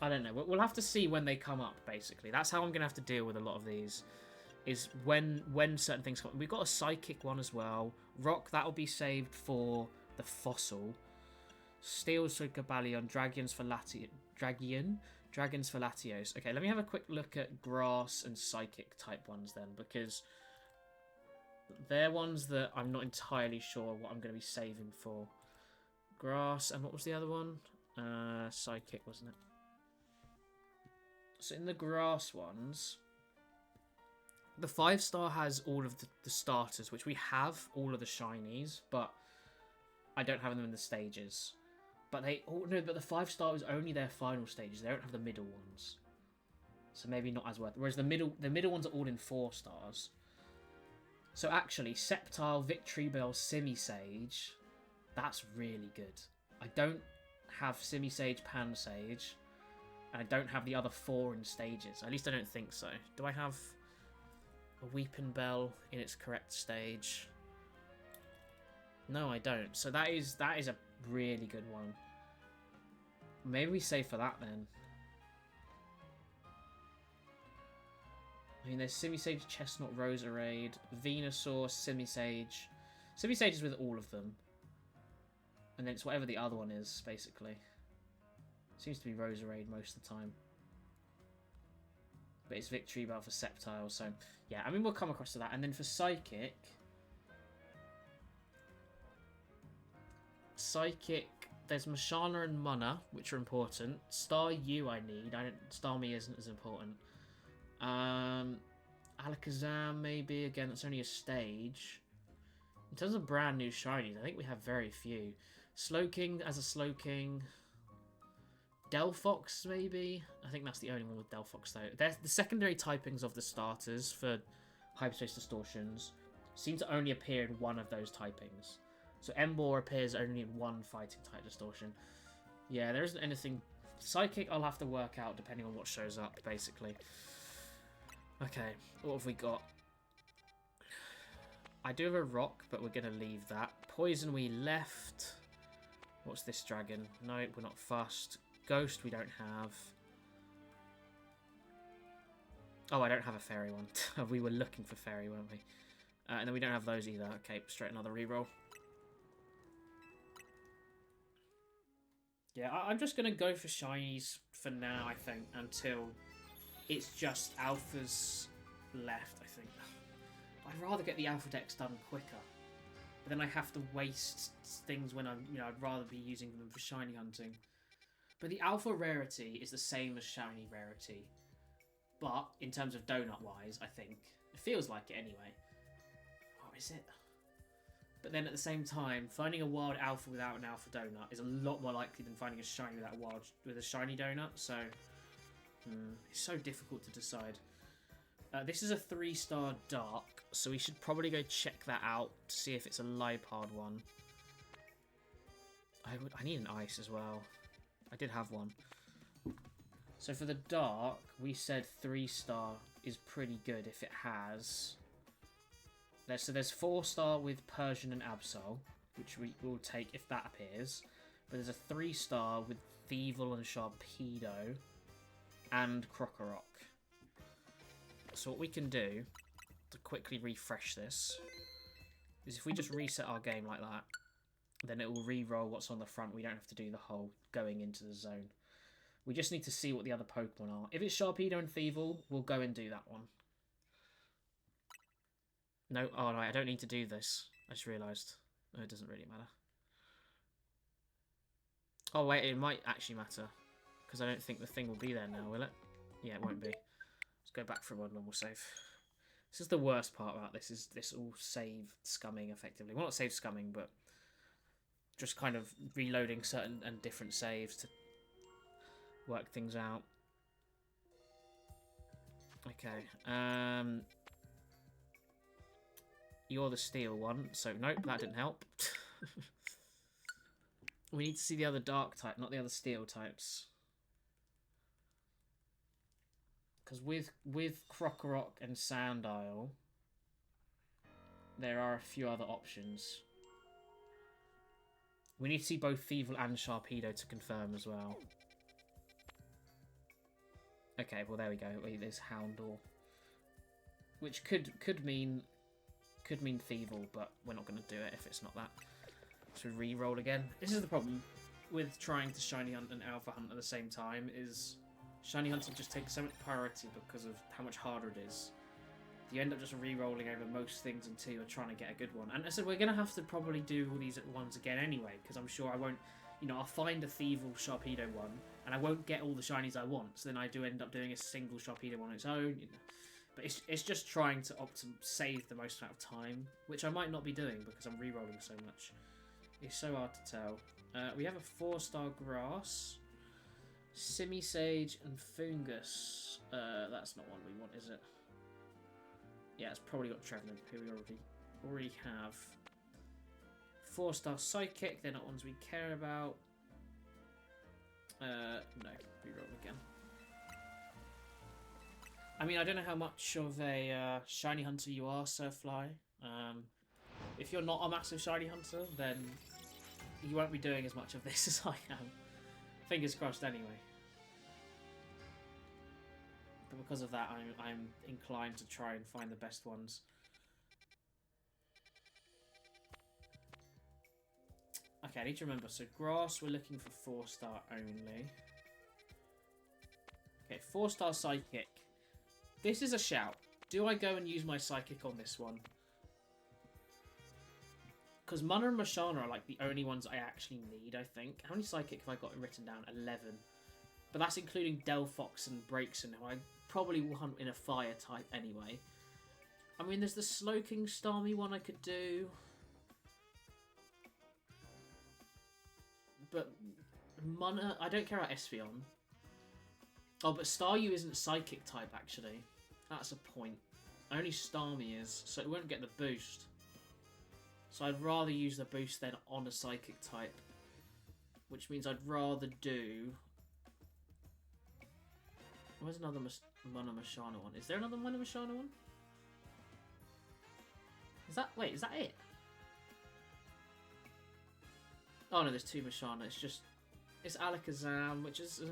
I don't know. We'll have to see when they come up, basically. That's how I'm going to have to deal with a lot of these. Is when certain things come. We've got a Psychic one as well. Rock, that'll be saved for the Fossil. Steel's for Gabalion. Dragons for Latios. Okay, let me have a quick look at Grass and Psychic type ones then, because they're ones that I'm not entirely sure what I'm going to be saving for. Grass, and what was the other one? Psychic, wasn't it? So in the Grass ones... The 5-star has all of the starters, which we have all of the shinies, but I don't have them in the stages. But they all no, but the 5-star is only their final stages. They don't have the middle ones, so maybe not as worth. Whereas the middle ones are all in 4 stars. So actually, Sceptile, Victreebel, Simisage, that's really good. I don't have Simisage, Pansage, and I don't have the other 4 in stages. At least I don't think so. Do I have a Weepinbell in its correct stage? No, I don't. So that is a really good one. Maybe we save for that then. I mean, there's Simisage, Chestnut, Roserade, Venusaur, Simisage. Simisage is with all of them. And then it's whatever the other one is, basically. Seems to be Roserade most of the time. But it's Victreebel for Sceptile, so... Yeah, I mean, we'll come across to that. And then for Psychic... There's Mashana and Munna, which are important. Staryu I need. Starmie isn't as important. Alakazam, maybe. Again, that's only a stage. In terms of brand new shinies, I think we have very few. Slowking as a Slowking... Delphox, maybe? I think that's the only one with Delphox, though. The secondary typings of the starters for Hyperspace Distortions seem to only appear in one of those typings. So Emboar appears only in one fighting type distortion. Yeah, there isn't anything... Psychic I'll have to work out depending on what shows up, basically. Okay, what have we got? I do have a Rock, but we're going to leave that. Poison we left. What's this dragon? No, we're not fussed. Ghost we don't have. Oh, I don't have a fairy one. We were looking for fairy, weren't we? And then we don't have those either. Okay, straight another reroll. Yeah, I'm just going to go for shinies for now, I think, until it's just alphas left, I think. I'd rather get the alpha decks done quicker. But then I have to waste things when I'm, I'd rather be using them for shiny hunting. But the alpha rarity is the same as shiny rarity. But in terms of donut-wise, I think. It feels like it anyway. Oh, is it? But then at the same time, finding a wild alpha without an alpha donut is a lot more likely than finding a shiny with a shiny donut. So, it's so difficult to decide. This is a 3-star dark, so we should probably go check that out to see if it's a Liepard one. I need an ice as well. I did have one. So for the dark, we said 3-star is pretty good if it has. So there's 4-star with Persian and Absol, which we will take if that appears. But there's a 3-star with Thievul and Sharpedo and Krokorok. So what we can do to quickly refresh this is if we just reset our game like that, then it will re-roll what's on the front. We don't have to do the whole going into the zone. We just need to see what the other Pokemon are. If it's Sharpedo and Thievul, we'll go and do that one. No, oh no, I don't need to do this. I just realised. Oh, it doesn't really matter. Oh wait, it might actually matter. Because I don't think the thing will be there now, will it? Yeah, it won't be. Let's go back from a normal save. This is the worst part about this, is this all save scumming effectively. Well, not save scumming, but just kind of reloading certain and different saves to work things out. Okay, you're the steel one, so nope, that didn't help. We need to see the other dark type, not the other steel types. Because with Krokorok and Sandile, there are a few other options. We need to see both Thievul and Sharpedo to confirm as well. Okay, well there we go. There's Houndour, which could mean Thievul, but we're not going to do it if it's not that. So re-roll again. This is the problem with trying to Shiny Hunt and Alpha Hunt at the same time, is Shiny Hunting just takes so much priority because of how much harder it is. You end up just re-rolling over most things until you're trying to get a good one. And so we're going to have to probably do all these ones again anyway, because I'm sure I won't, you know, I'll find a Thievul Sharpedo one, and I won't get all the shinies I want, so then I do end up doing a single Sharpedo on its own, you know. But it's just trying to save the most amount of time, which I might not be doing because I'm re-rolling so much. It's so hard to tell. We have a 4-star Grass, Simisage, and Fungus. That's not one we want, is it? Yeah, it's probably got Trevenant, who we already have. 4-star Psychic, they're not ones we care about. No, reroll again. I mean, I don't know how much of a shiny hunter you are, Surfly. If you're not a massive shiny hunter, then you won't be doing as much of this as I am. Fingers crossed anyway. But because of that, I'm inclined to try and find the best ones. Okay, I need to remember. So Grass, we're looking for 4-star only. Okay, 4-star Psychic. This is a shout. Do I go and use my Psychic on this one? Because Munna and Mashana are like the only ones I actually need, I think. How many Psychic have I got written down? 11. But that's including Delphox and Braixen, who I probably will hunt in a fire type anyway. I mean, there's the Slowking Starmie one I could do. But Munna, I don't care about Espeon. Oh, but Staryu isn't Psychic type, actually. That's a point. Only Starmie is, so it won't get the boost. So I'd rather use the boost then on a Psychic type. Which means I'd rather do... Where's another Munna Mashana one? Is there another Munna Mashana one? Is that... Wait, is that it? Oh no, there's 2 Mashana. It's just... It's Alakazam, which is...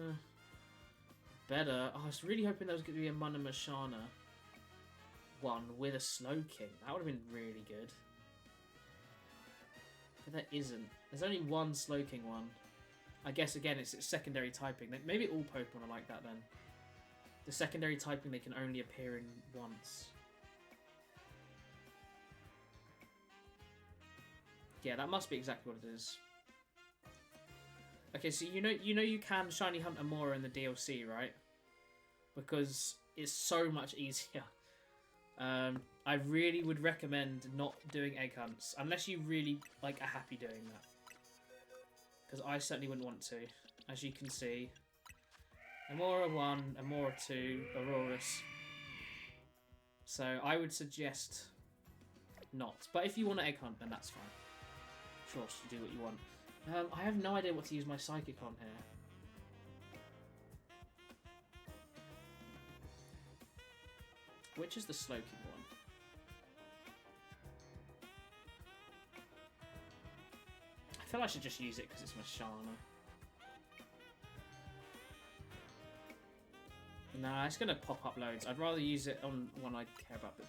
better. Oh, I was really hoping there was going to be a Munna Mashana one with a Slowking. That would have been really good. But there isn't. There's only one Slowking one. I guess, again, it's secondary typing. Maybe all Pokemon are like that, then. The secondary typing, they can only appear in once. Yeah, that must be exactly what it is. Okay, so you know you can Shiny Hunt Amora in the DLC, right? Because it's so much easier. I really would recommend not doing egg hunts unless you really are happy doing that. Because I certainly wouldn't want to. As you can see, Amora 1, Amora 2, Aurorus. So I would suggest not. But if you want to egg hunt, then that's fine. Sure, you do what you want. I have no idea what to use my Psychic on here. Which is the Slowking one? I feel I should just use it because it's Mashana. Nah, it's going to pop up loads. I'd rather use it on one I care about a bit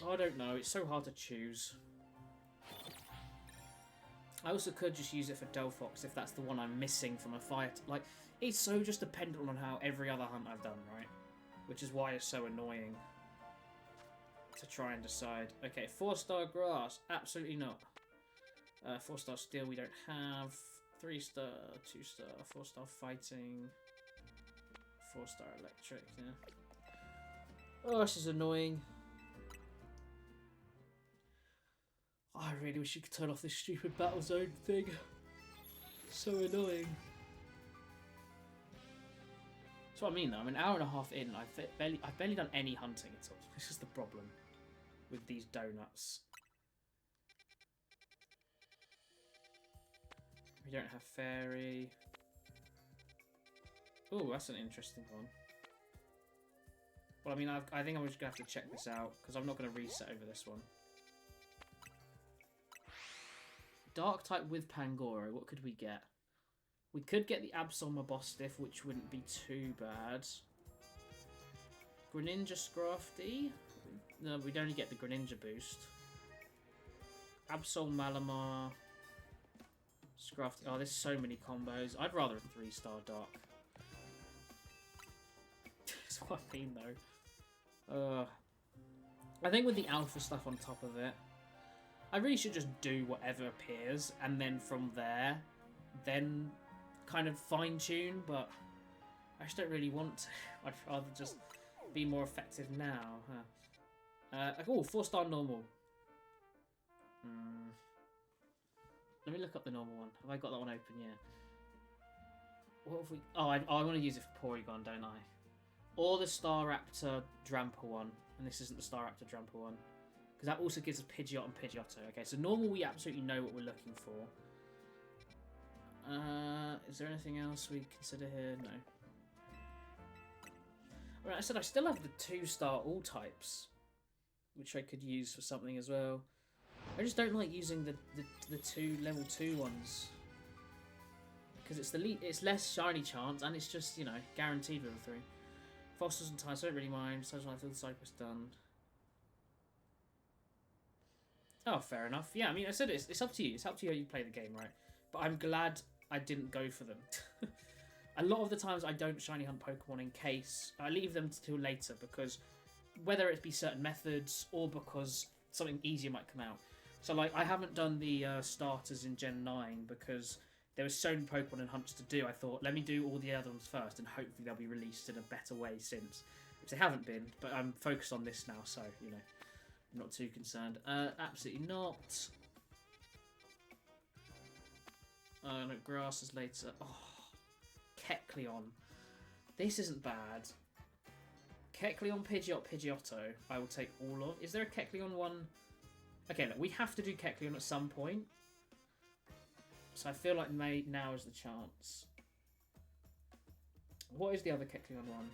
more. I don't know. It's so hard to choose. I also could just use it for Delphox if that's the one I'm missing from a fight. Like, it's so just dependent on how every other hunt I've done, right? Which is why it's so annoying to try and decide. Okay, 4-star grass. Absolutely not. 4-star steel we don't have. 3-star, 2-star, 4-star fighting. 4-star electric, yeah. Oh, this is annoying. I really wish you could turn off this stupid battle zone thing. So annoying. That's what I mean though. I'm an hour and a half in. I've barely done any hunting at all. This is the problem with these donuts. We don't have fairy. Oh, that's an interesting one. Well, I mean, I think I'm just going to have to check this out because I'm not going to reset over this one. Dark type with Pangoro, what could we get? We could get the Absol Mabostiff, which wouldn't be too bad. Greninja Scrafty? No, we'd only get the Greninja boost. Absol Malamar. Scrafty. Oh, there's so many combos. I'd rather a 3-star Dark. That's what I mean, though. I think with the Alpha stuff on top of it, I really should just do whatever appears, and then from there, then kind of fine-tune, but I just don't really want to. I'd rather just be more effective now. Oh, 4-star normal. Let me look up the normal one. Have I got that one open yet? What have we... Oh, I want to use it for Porygon, don't I? Or the Staraptor Drampa one. And this isn't the Staraptor Drampa one. Because that also gives us Pidgeot and Pidgeotto. Okay, so normal we absolutely know what we're looking for. Is there anything else we consider here? No. Right, I said I still have the 2-star all types, which I could use for something as well. I just don't like using the two level 2 ones. Because it's less shiny chance, and it's just, you know, guaranteed level 3. Fossils and types, I don't really mind. Besides, I feel the cycle's done. Oh, fair enough. Yeah, I mean, I said it's up to you. It's up to you how you play the game, right? But I'm glad I didn't go for them. A lot of the times I don't shiny hunt Pokemon in case I leave them till later because whether it be certain methods or because something easier might come out. So, like, I haven't done the starters in Gen 9 because there were so many Pokemon and hunts to do. I thought, let me do all the other ones first and hopefully they'll be released in a better way since. Which they haven't been, but I'm focused on this now, so, you know. I'm not too concerned. Absolutely not. Oh, no, grass is later. Oh, Kecleon. This isn't bad. Kecleon, Pidgeot, Pidgeotto. I will take all of. Is there a Kecleon one? Okay, look, we have to do Kecleon at some point. So I feel like now is the chance. What is the other Kecleon one?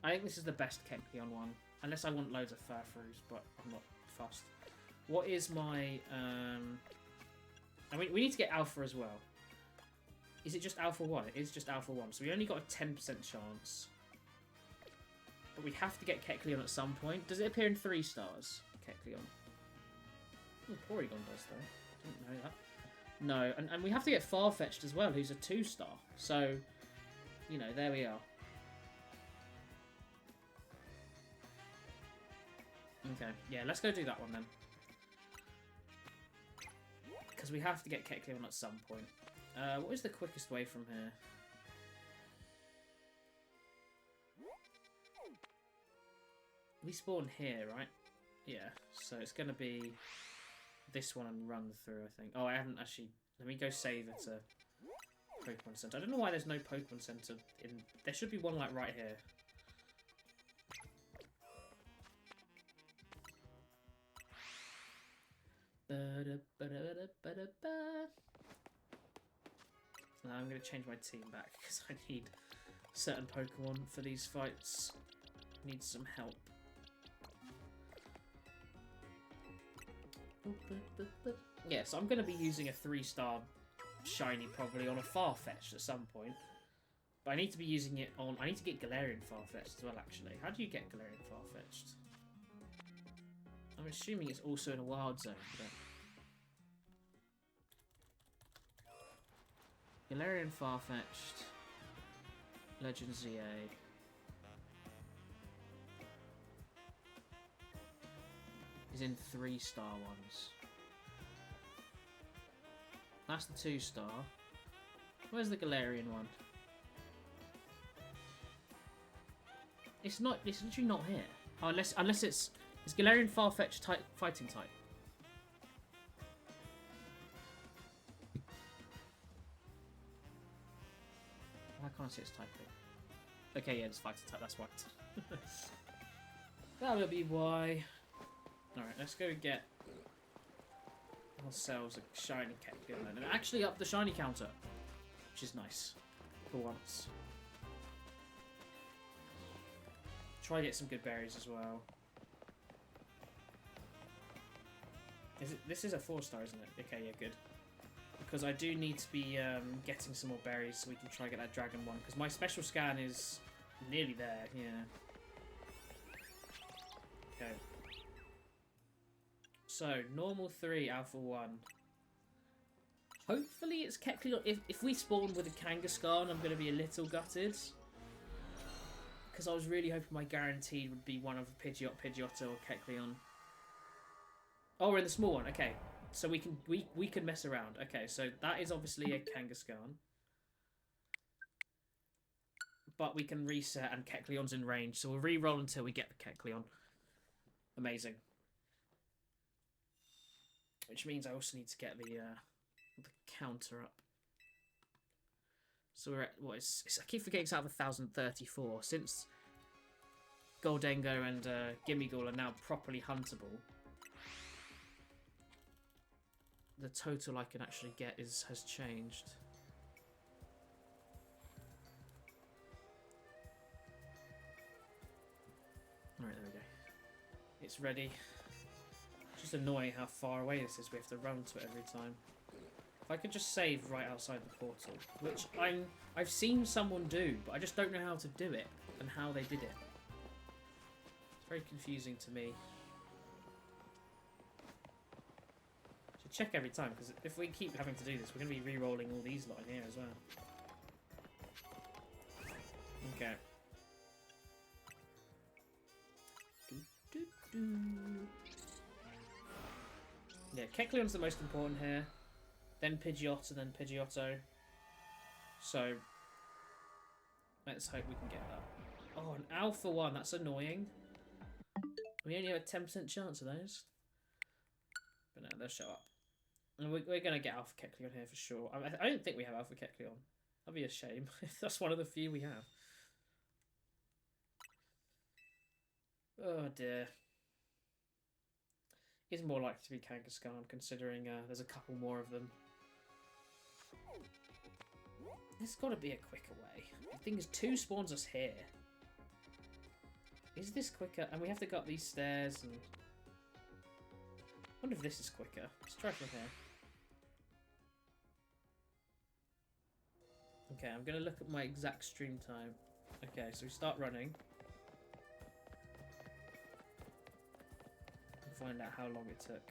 I think this is the best Kecleon one. Unless I want loads of Furfroos, but I'm not fussed. What is my... I mean, we need to get Alpha as well. Is it just Alpha 1? It is just Alpha 1. So we only got a 10% chance. But we have to get Kecleon at some point. Does it appear in 3 stars? Kecleon. Oh, Porygon does, though. Didn't know that. No, and we have to get Farfetch'd as well, who's a 2-star. So, you know, there we are. Okay, yeah, let's go do that one then. Because we have to get Kecleon at some point. What is the quickest way from here? We spawn here, right? Yeah, so it's going to be this one and run through, I think. Oh, I haven't actually... Let me go save it to Pokemon Center. I don't know why there's no Pokemon Center in... There should be one, like, right here. Now I'm going to change my team back because I need certain Pokemon for these fights. Need some help. Yeah, so I'm going to be using a 3-star shiny probably on a Farfetch'd at some point. But I need to be using it on... I need to get Galarian Farfetch'd as well, actually. How do you get Galarian Farfetch'd? I'm assuming it's also in a wild zone, but... Galarian Farfetch'd. Legend ZA. Is in 3-star ones. That's the 2-star. Where's the Galarian one? It's not. It's literally not here. Oh, unless it's Galarian Farfetch'd type fighting type. Why can't I see its typing? Okay, yeah, it's fighting type. That's why. That will be why. All right, let's go get ourselves a shiny Kecleon and actually up the shiny counter, which is nice for once. Try to get some good berries as well. This is a 4-star, isn't it? Okay, yeah, good. Because I do need to be getting some more berries so we can try and get that dragon one. Because my special scan is nearly there, yeah. Okay. So, normal 3, alpha 1. Hopefully it's Kecleon. If we spawn with a Kangaskhan, I'm going to be a little gutted. Because I was really hoping my guaranteed would be one of Pidgeot, Pidgeotto, or Kecleon. Oh, we're in the small one. Okay, so we can mess around. Okay, so that is obviously a Kangaskhan, but we can reset, and Kecleon's in range. So we'll re-roll until we get the Kecleon. Amazing. Which means I also need to get the counter up. So we're at, what is... I keep forgetting it's out of 1,034. Since Goldengo and Gimmighoul are now properly huntable, the total I can actually get has changed. Alright, there we go. It's ready. It's just annoying how far away this is. We have to run to it every time. If I could just save right outside the portal, which I've seen someone do, but I just don't know how to do it and how they did it. It's very confusing to me. Should check every time, because if we keep having to do this, we're going to be re-rolling all these lot in here as well. Okay. Yeah, Kecleon's the most important here. Then Pidgeot, and then Pidgeotto. So, let's hope we can get that. Oh, an Alpha 1, that's annoying. We only have a 10% chance of those. But no, they'll show up. And we're going to get Alpha Kecleon here for sure. I don't think we have Alpha Kecleon. That'd be a shame if that's one of the few we have. Oh dear. It's more likely to be Kangaskhan, considering there's a couple more of them. There's got to be a quicker way. The thing is, 2 spawns us here. Is this quicker? And we have to go up these stairs and... I wonder if this is quicker. Let's try from here. Okay, I'm going to look at my exact stream time. Okay, so we start running. And find out how long it took.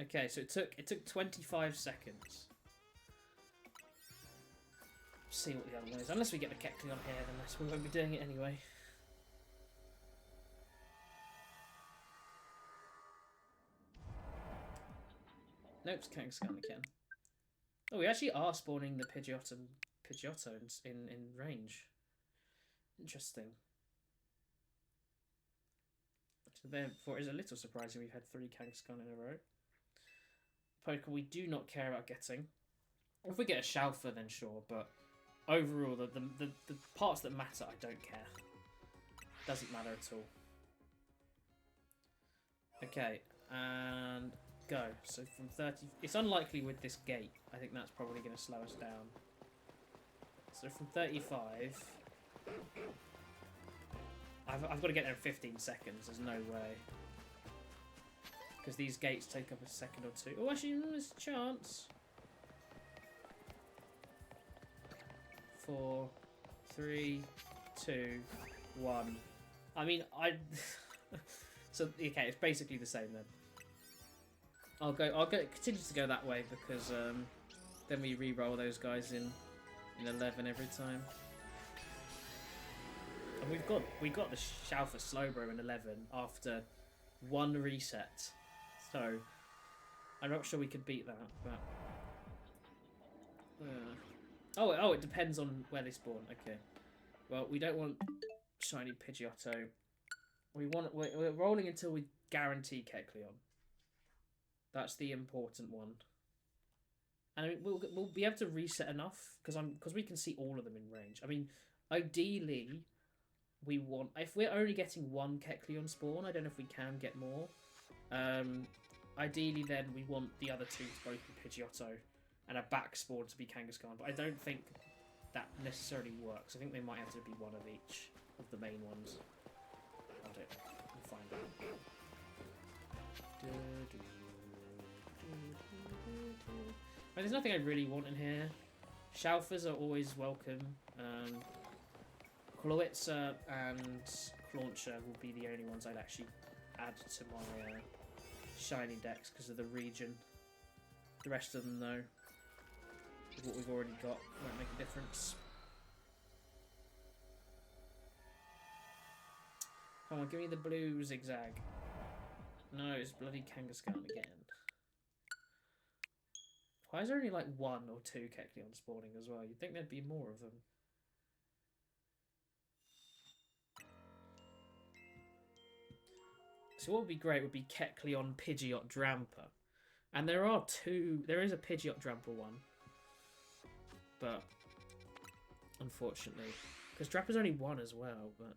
Okay, so it took 25 seconds. See what the other one is. Unless we get the Kecleon here, then we won't be doing it anyway. Nope, it's Kangaskhan again. Oh, we actually are spawning the Pidgeotto in range. Interesting. So therefore, it's a little surprising we've had 3 Kangaskhan in a row. Poker we do not care about getting. If we get a Shalfa, then sure, but overall, the parts that matter, I don't care. Doesn't matter at all. Okay, and go. So from 30... It's unlikely with this gate. I think that's probably going to slow us down. So from 35... I've got to get there in 15 seconds. There's no way. Because these gates take up a second or two. Oh, actually, there's a chance. 4, 3, 2, 1. I mean, so okay, it's basically the same then. I'll continue to go that way because then we re-roll those guys in 11 every time. And we got the Shalfa Slowbro in 11 after one reset. So I'm not sure we could beat that, but oh, it depends on where they spawn. Okay. Well, we don't want shiny Pidgeotto. We're rolling until we guarantee Kecleon. That's the important one. And I mean, we'll be able to reset enough because we can see all of them in range. I mean, ideally, we want if we're only getting one Kecleon spawn. I don't know if we can get more. Ideally, then we want the other two to both be Pidgeotto and a back spawn to be Kangaskhan. But I don't think that necessarily works. I think they might have to be one of each of the main ones. Got it. We'll find out. There's nothing I really want in here. Shalfers are always welcome. Kloitzer and Clauncher will be the only ones I'd actually add to my shiny decks because of the region. The rest of them, though, with what we've already got, won't make a difference. Come on, give me the blue Zigzag. No, it's bloody Kangaskhan again. Why is there only like 1 or 2 Kecleon spawning as well? You'd think there'd be more of them. So what would be great would be Kecleon, Pidgeot, Drampa. And there are 2... There is a Pidgeot Drampa one. But... Unfortunately. Because Drampa's only 1 as well, but...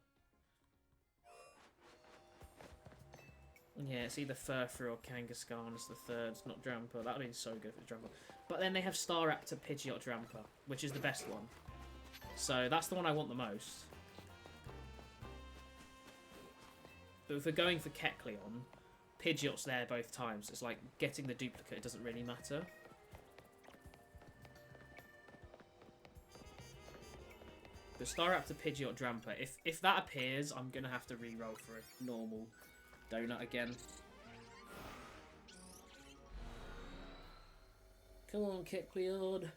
Yeah, it's either Furfrou or Kangaskhan as the third, not Drampa. That would have been so good for Drampa. But then they have Staraptor, Pidgeot, Drampa, which is the best one. So that's the one I want the most. But if we're going for Kecleon, Pidgeot's there both times. It's like getting the duplicate, it doesn't really matter. The Staraptor, Pidgeot, Drampa, if that appears, I'm going to have to re-roll for a normal donut again. Come on, Kecleon.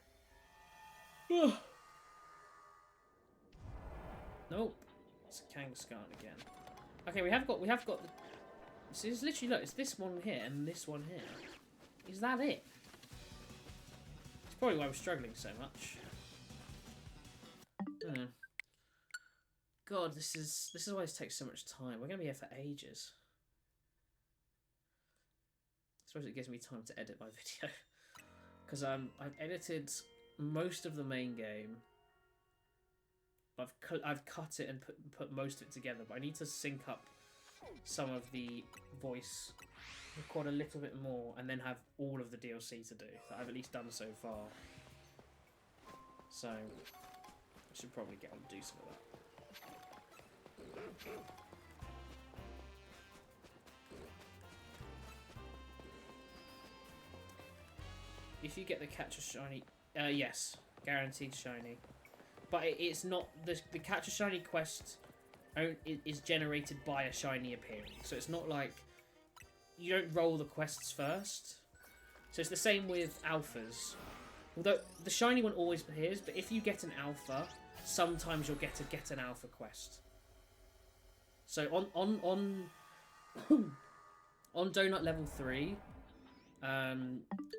Nope. It's Kangaskhan again. Okay, we have got the... So it's literally, look, it's this one here and this one here. Is that it? It's probably why we're struggling so much. God, this is always takes so much time. We're gonna be here for ages. I suppose it gives me time to edit my video. Because I've edited most of the main game. I've cut it and put most of it together, but I need to sync up some of the voice, record a little bit more, and then have all of the DLC to do that I've at least done so far. So I should probably get on and do some of that. If you get the Catch a Shiny, yes, guaranteed shiny. But it's not the Catch a Shiny quest is generated by a shiny appearing, so it's not like you don't roll the quests first. So it's the same with alphas. Although the shiny one always appears, but if you get an alpha, sometimes you'll get an alpha quest. So on Donut level 3,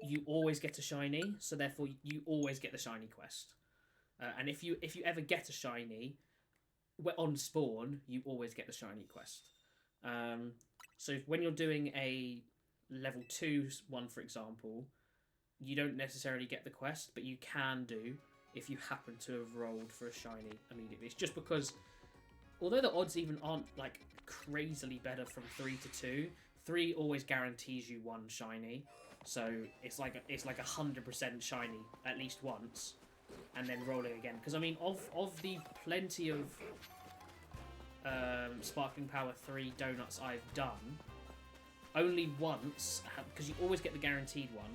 you always get a shiny, so therefore you always get the shiny quest. And if you ever get a shiny, on spawn, you always get the shiny quest. So when you're doing a level 2 one, for example, you don't necessarily get the quest, but you can do if you happen to have rolled for a shiny immediately. It's just because, although the odds even aren't like crazily better from 3 to 2, 3 always guarantees you 1 shiny, so it's like 100% shiny at least once, and then rolling again. Because I mean, of the plenty of Sparkling Power 3 donuts I've done, only once, because you always get the guaranteed one,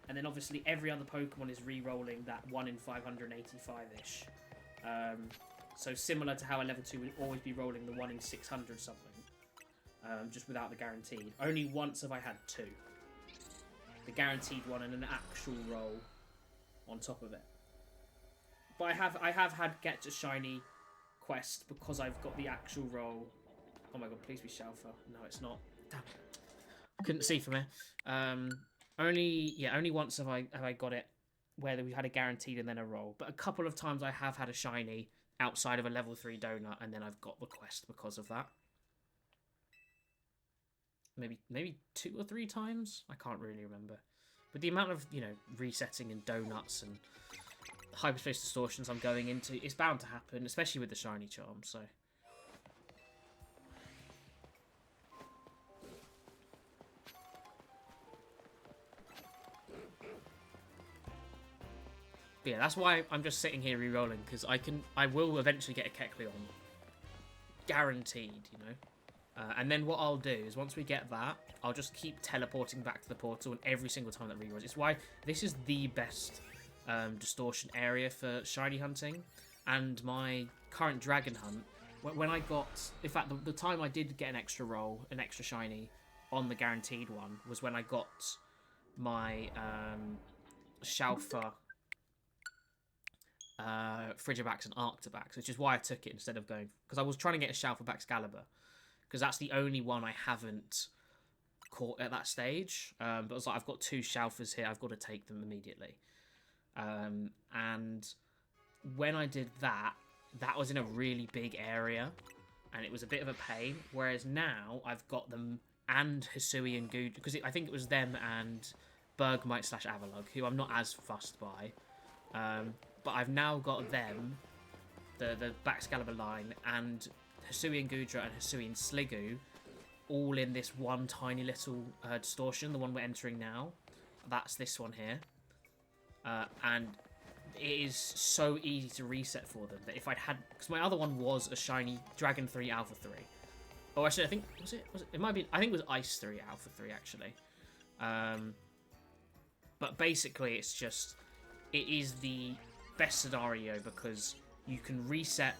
and then obviously every other Pokemon is re-rolling that 1 in 585-ish. So similar to how a level 2 would always be rolling the 1 in 600 something, just without the guaranteed. Only once have I had 2. The guaranteed one and an actual roll on top of it. But I have had Get to Shiny quest because I've got the actual roll. Oh my god, please be Shalfa. No, it's not. Damn it. I couldn't see from here. Only once have I got it where we had a guaranteed and then a roll. But a couple of times I have had a shiny outside of a level 3 donut, and then I've got the quest because of that. Maybe 2 or 3 times? I can't really remember. But the amount of, resetting and donuts and hyperspace distortions I'm going into, it's bound to happen, especially with the shiny charm, so. But yeah, that's why I'm just sitting here re-rolling, because I will eventually get a Kecleon. Guaranteed, and then what I'll do is once we get that, I'll just keep teleporting back to the portal, and every single time that re-rolls. It's why this is the best distortion area for shiny hunting, and my current dragon hunt, when I got, in fact, the time I did get an extra roll, an extra shiny on the guaranteed one, was when I got my Shalfa, Frigibax and Arctobax, which is why I took it instead of going, because I was trying to get a Shalfa Baxcalibur, because that's the only one I haven't caught at that stage. But I was like, I've got 2 Shalfas here, I've got to take them immediately. And when I did that, that was in a really big area, and it was a bit of a pain. Whereas now I've got them and Hisui and Goodra, because I think it was them and Bergmite / Avalugg, who I'm not as fussed by. But I've now got them, the Baxcalibur line, and Hisui and Goodra and Hisui and Sliggoo, all in this one tiny little distortion, the one we're entering now. That's this one here. And it is so easy to reset for them that if I'd had, because my other one was a shiny Dragon 3 Alpha 3. Oh, actually, I think was it? It might be. I think it was Ice 3 Alpha 3 actually. But basically, it's just it is the best scenario because you can reset.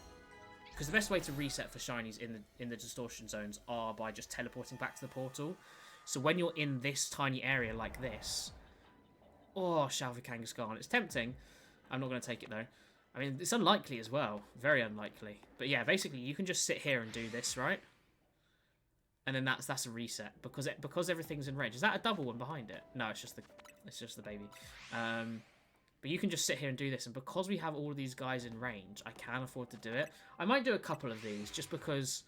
Because the best way to reset for shinies in the distortion zones are by just teleporting back to the portal. So when you're in this tiny area like this. Oh, Shalva Kangaskhan. It's tempting. I'm not going to take it, though. I mean, it's unlikely as well. Very unlikely. But yeah, basically, you can just sit here and do this, right? And then that's a reset. Because everything's in range. Is that a double one behind it? No, it's just the baby. But you can just sit here and do this. And because we have all of these guys in range, I can afford to do it. I might do a couple of these, just because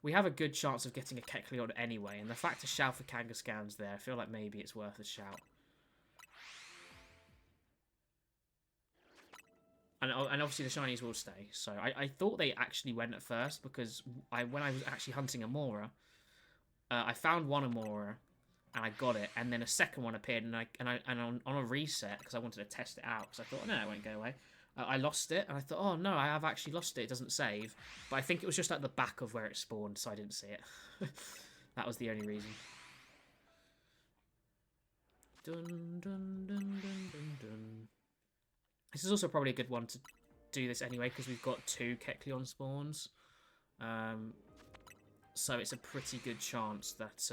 we have a good chance of getting a Kecleon anyway. And the fact a Shalva Kangaskhan's there, I feel like maybe it's worth a shout. And obviously the shinies will stay. So I thought they actually went at first because when I was actually hunting Amora, I found one Amora and I got it, and then a second one appeared, and on a reset because I wanted to test it out because I thought, oh, no, it won't go away. I lost it, and I thought, oh no, I have actually lost it. It doesn't save, but I think it was just at the back of where it spawned, so I didn't see it. That was the only reason. Dun dun dun dun dun dun. This is also probably a good one to do this anyway, because we've got 2 Kecleon spawns. So it's a pretty good chance that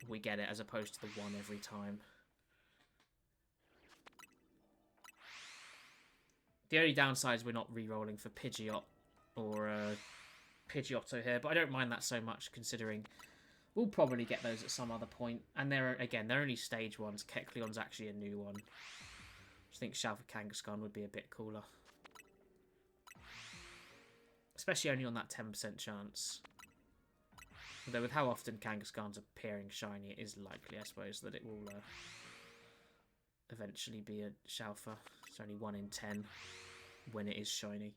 we get it, as opposed to the one every time. The only downside is we're not re-rolling for Pidgeot or Pidgeotto here, but I don't mind that so much, considering we'll probably get those at some other point. And they're only stage 1s. Kecleon's actually a new one. I think Shalva Kangaskhan would be a bit cooler. Especially only on that 10% chance. Although with how often Kangaskhan's appearing shiny, it is likely, I suppose, that it will eventually be a Shalfa. It's only 1 in 10 when it is shiny.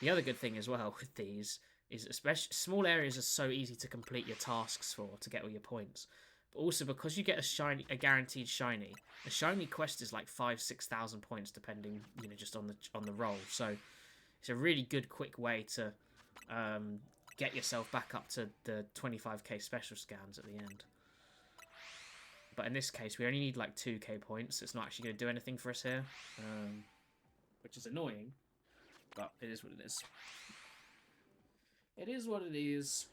The other good thing as well with these is especially small areas are so easy to complete your tasks for to get all your points. But also because you get a guaranteed shiny. A shiny quest is like 5,000-6,000 points depending, just on the roll. So it's a really good quick way to get yourself back up to the 25k special scans at the end. But in this case, we only need like 2k points. It's not actually going to do anything for us here, which is annoying. But it is what it is. It is what it is.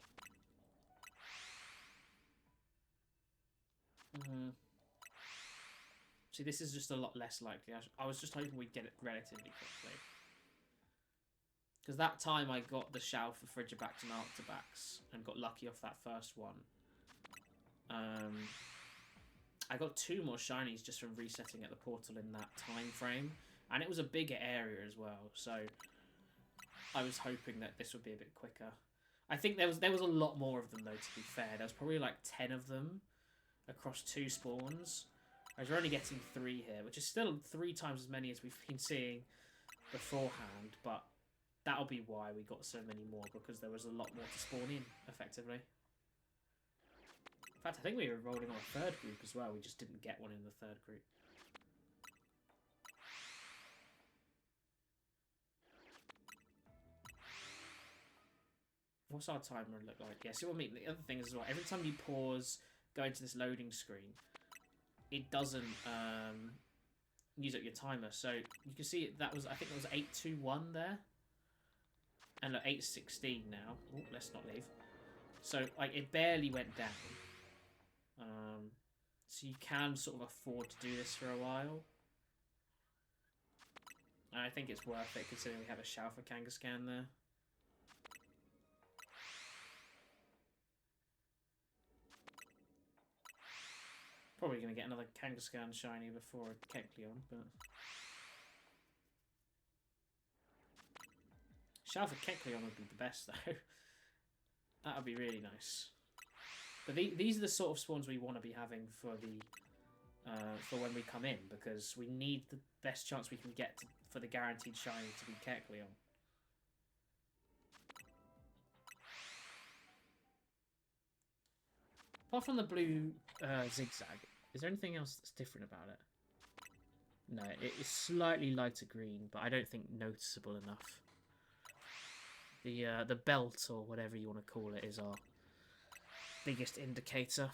See, this is just a lot less likely. I was just hoping we'd get it relatively quickly. Because that time I got the Shell for Frigibax and Arctobax and got lucky off that first one. I got 2 more shinies just from resetting at the portal in that time frame. And it was a bigger area as well, so I was hoping that this would be a bit quicker. I think there was a lot more of them though, to be fair. There was probably like 10 of them across 2 spawns. Whereas we're only getting 3 here, which is still 3 times as many as we've been seeing beforehand, but that'll be why we got so many more, because there was a lot more to spawn in, effectively. In fact, I think we were rolling on a 3rd group as well. We just didn't get one in the 3rd group. What's our timer look like? Yeah, see what I mean? The other thing is as well, every time you pause, go into this loading screen, it doesn't use up your timer. So you can see that was, I think it was 8:21 there. And look, 8:16 now. Oh, let's not leave. So like it barely went down. So you can sort of afford to do this for a while. And I think it's worth it considering we have a Shell for Kangaskhan there. Probably going to get another Kangaskhan shiny before Kecleon, but... Shell for Kecleon would be the best, though. That would be really nice. But these are the sort of spawns we want to be having for for when we come in, because we need the best chance we can get for the guaranteed shiny to be Kecleon. Apart from the blue zigzag, is there anything else that's different about it? No, it is slightly lighter green, but I don't think noticeable enough. The belt, or whatever you want to call it, is our biggest indicator.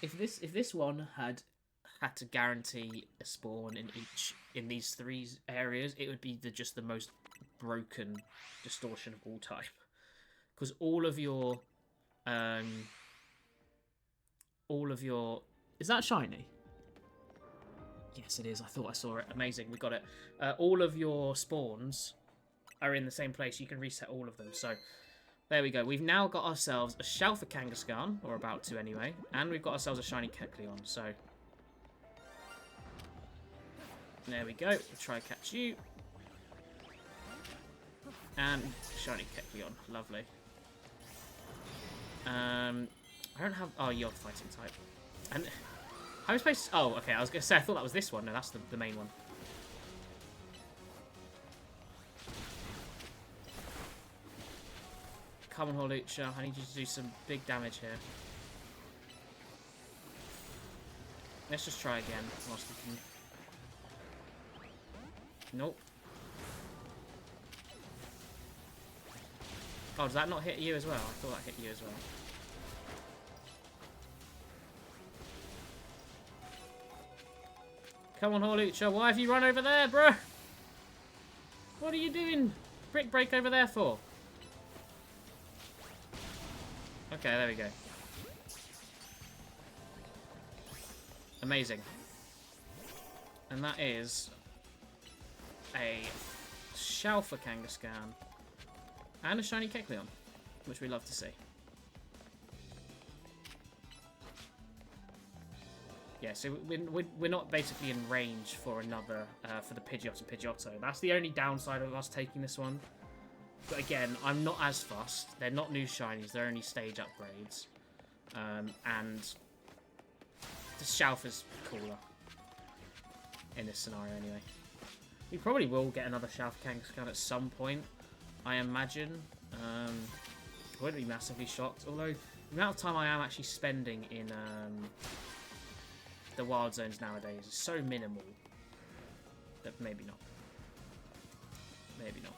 If this one had to guarantee a spawn in these 3 areas, it would be just the most broken distortion of all time, because all of your is that shiny? Yes, it is. I thought I saw it. Amazing, we got it. All of your spawns are in the same place. You can reset all of them. So there we go. We've now got ourselves a Shell for Kangaskhan, or about to anyway, and we've got ourselves a shiny Kecleon. So there we go. We'll try to catch you. And shiny Kecleon. Lovely. I don't have... Oh, you're fighting type. And how am I supposed to... Oh, okay. I was going to say, I thought that was this one. No, that's the main one. Come on, Hawlucha. I need you to do some big damage here. Let's just try again whilst we can... Nope. Oh, does that not hit you as well? I thought that hit you as well. Come on, Hawlucha. Why have you run over there, bro? What are you doing? Brick break over there for? Okay, there we go. Amazing. And that is a Shell for Kangaskhan and a shiny Kecleon, which we love to see. Yeah, so we're not basically in range for another, for the Pidgeot and Pidgeotto. That's the only downside of us taking this one. But again, I'm not as fussed. They're not new shinies, they're only stage upgrades. And the Shelf is cooler in this scenario anyway. We probably will get another Shelf Kangaskhan at some point, I imagine. I wouldn't be massively shocked, although the amount of time I am actually spending in the wild zones nowadays is so minimal that maybe not. Maybe not.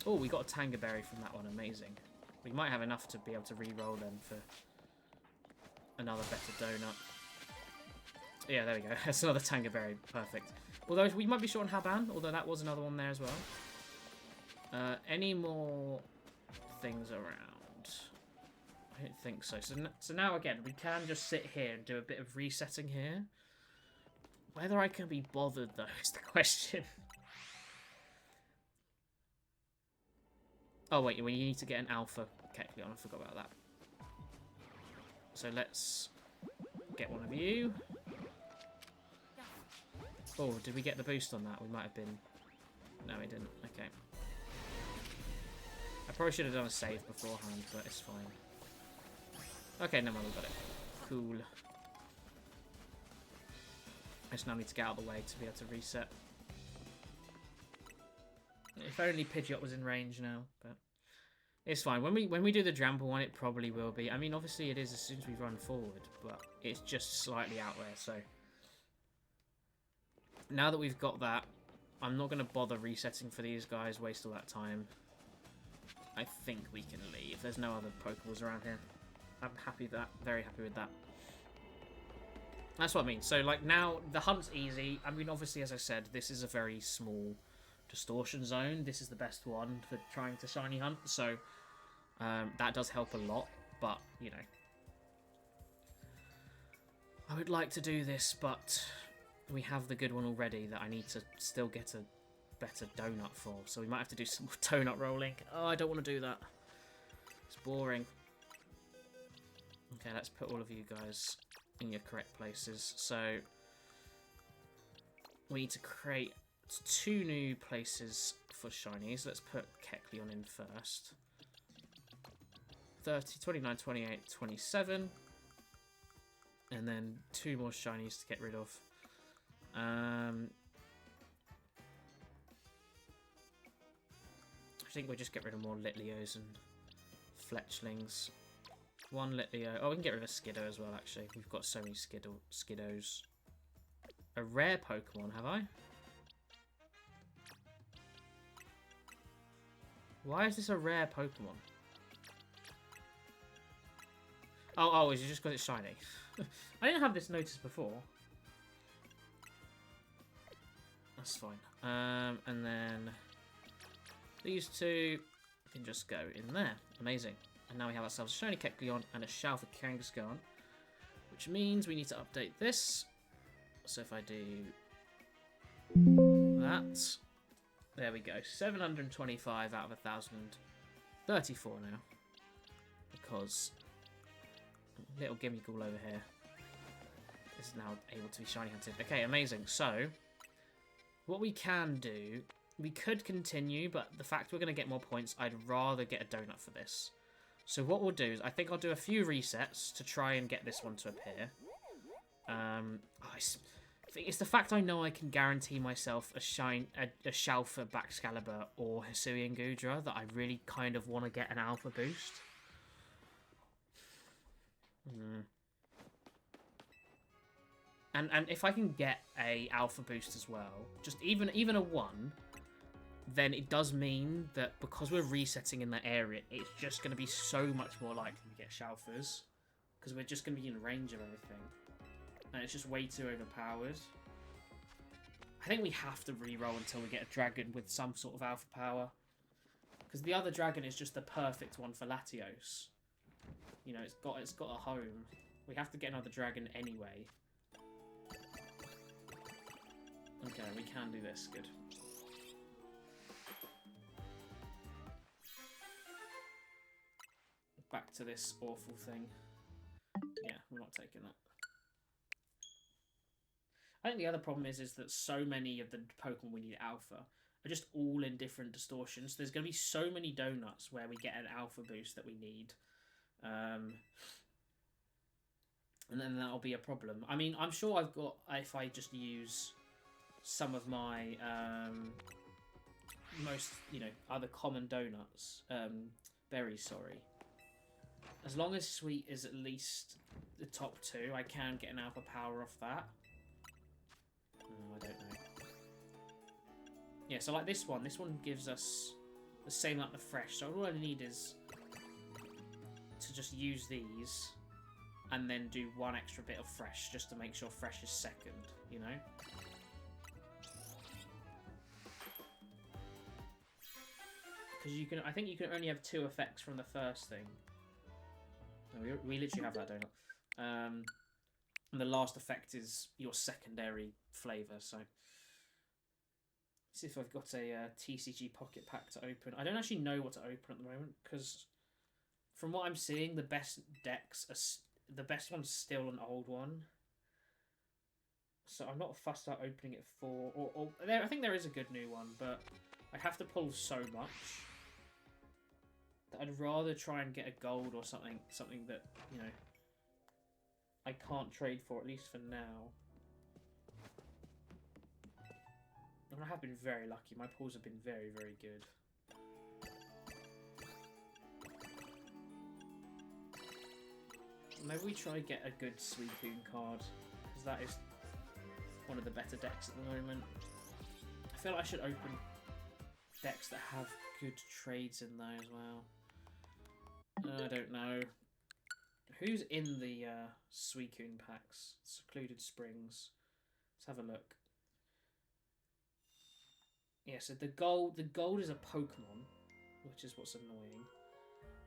Oh, we got a Tanga Berry from that one. Amazing. We might have enough to be able to re-roll then for another better donut. Yeah, there we go. That's another Tanga Berry. Perfect. Although we might be short on Haban, although that was another one there as well. Any more things around? I don't think so. So now, again, we can just sit here and do a bit of resetting here. Whether I can be bothered, though, is the question. Oh, wait, we need to get an Alpha Kecleon. I forgot about that. So let's get one of you. Oh, did we get the boost on that? We might have been... No, we didn't. Okay. I probably should have done a save beforehand, but it's fine. Okay, no mind, we got it. Cool. I just now need to get out of the way to be able to reset. If only Pidgeot was in range now, but it's fine. When we do the Drample one, it probably will be. I mean, obviously it is as soon as we run forward, but it's just slightly out there, so... Now that we've got that, I'm not going to bother resetting for these guys, waste all that time. I think we can leave. There's no other Pokeballs around here. I'm happy with that. Very happy with that. That's what I mean. So, like, now, the hunt's easy. I mean, obviously, as I said, this is a very small distortion zone. This is the best one for trying to shiny hunt, so that does help a lot, but, you know. I would like to do this, but we have the good one already that I need to still get a better donut for, so we might have to do some more donut rolling. Oh, I don't want to do that. It's boring. Okay, let's put all of you guys in your correct places. So we need to create 2 new places for shinies. Let's put Kecleon in first. 30, 29, 28, 27. And then 2 more shinies to get rid of. I think we'll just get rid of more Litleos and Fletchlings. 1 Litleo. Oh, we can get rid of a Skiddo as well, actually. We've got so many Skiddos. A rare Pokemon, have I? Why is this a rare Pokemon? Oh, is it just because it's shiny? I didn't have this notice before. That's fine. And then these 2 can just go in there. Amazing. And now we have ourselves a shiny Kecleon and a Shelf Kangaskhan, which means we need to update this. So if I do that, there we go. 725 out of 1,034 now, because little Gimmighoul over here is now able to be shiny hunted. Okay, amazing. So what we can do, we could continue, but the fact we're going to get more points, I'd rather get a donut for this. So what we'll do is, I think I'll do a few resets to try and get this one to appear. It's the fact I know I can guarantee myself a Shalfa Baxcalibur or Hisuian Goodra that I really kind of want to get an alpha boost. And if I can get a alpha boost as well, just even a 1, then it does mean that because we're resetting in that area, it's just going to be so much more likely to get Shalfers, because we're just going to be in range of everything, and it's just way too overpowered. I think we have to re-roll until we get a dragon with some sort of alpha power, because the other dragon is just the perfect one for Latios. You know, it's got a home. We have to get another dragon anyway. Okay, we can do this. Good. Back to this awful thing. Yeah, we're not taking that. I think the other problem is that so many of the Pokemon we need alpha are just all in different distortions. There's going to be so many donuts where we get an alpha boost that we need. And then that'll be a problem. I mean, I'm sure I've got, if I just use some of my most, other common donuts, berries, sorry. As long as sweet is at least the top 2, I can get an alpha power off that. I don't know. Yeah, so like this one gives us the same amount of fresh. So all I need is to just use these and then do 1 extra bit of fresh just to make sure fresh is second, you know? Because I think you can only have 2 effects from the first thing. No, we literally have that donut. And the last effect is your secondary flavour, so... Let's see if I've got a TCG Pocket Pack to open. I don't actually know what to open at the moment, because from what I'm seeing, the best decks are... The best one's still an old one. So I'm not fussed about opening it for... I think there is a good new one, but I have to pull so much that I'd rather try and get a gold or something that, I can't trade for, at least for now. And I have been very lucky. My pulls have been very, very good. Maybe we try and get a good Suicune card, because that is one of the better decks at the moment. I feel like I should open decks that have good trades in there as well. I don't know. Who's in the Suicune packs? Secluded Springs. Let's have a look. Yeah, so the gold is a Pokemon, which is what's annoying.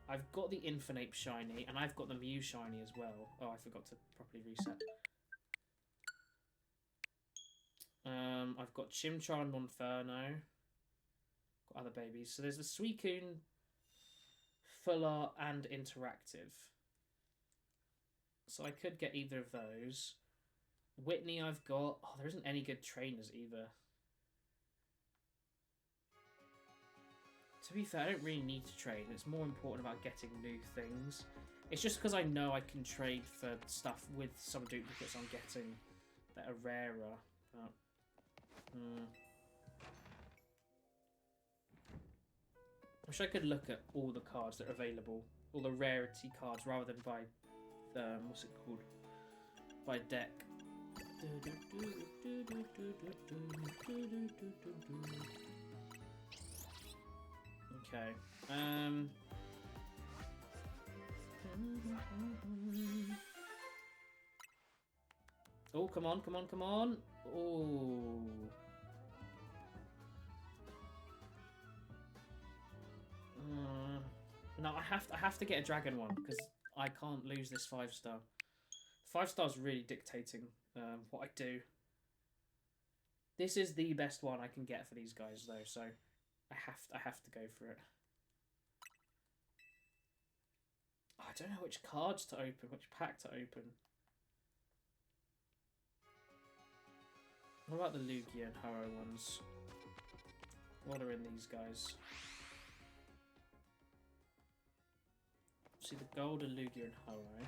I've got the Infernape shiny, and I've got the Mew shiny as well. Oh, I forgot to properly reset. I've got Chimchar and Monferno. Got other babies. So there's the Suicune, Full Art, and Interactive. So I could get either of those. Whitney I've got... Oh, there isn't any good trainers either. To be fair, I don't really need to trade. It's more important about getting new things. It's just because I know I can trade for stuff with some duplicates I'm getting that are rarer. But, I wish I could look at all the cards that are available. All the rarity cards rather than by... what's it called? By deck. Okay. Oh, come on, come on, come on. Oh. No, I have to get a dragon one because I can't lose this 5-star. 5-star's really dictating what I do. This is the best one I can get for these guys though, so I have to go for it. Oh, I don't know which cards to open, which pack to open. What about the Lugia and Ho-Oh ones? What are in these guys? See the golden Lugia and Ho-Oh.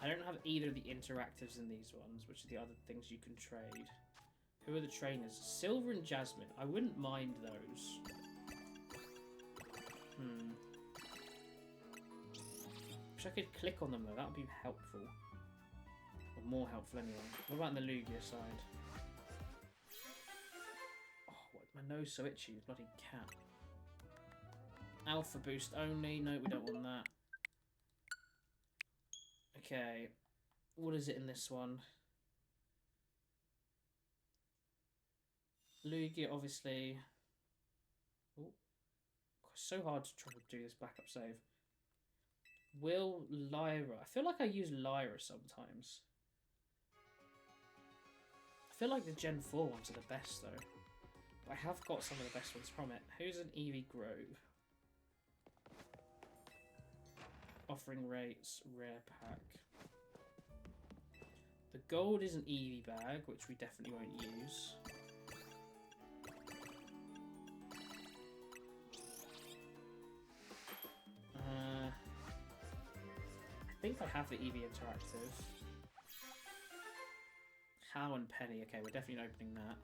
I don't have either of the interactives in these ones, which are the other things you can trade. Who are the trainers? Silver and Jasmine. I wouldn't mind those. Wish I could click on them though, that would be helpful. Or more helpful anyway. What about on the Lugia side? Oh, what, my nose so itchy, bloody cat. Alpha boost only. No, we don't want that. Okay. What is it in this one? Lugia, obviously. Oh, it's so hard to try to do this backup save. Will Lyra. I feel like I use Lyra sometimes. I feel like the Gen 4 ones are the best though. But I have got some of the best ones from it. Who's an Eevee Grove? Offering rates, rare pack. The gold is an Eevee bag, which we definitely won't use. think I have the Eevee Interactive. How and Penny. Okay, we're definitely not opening that.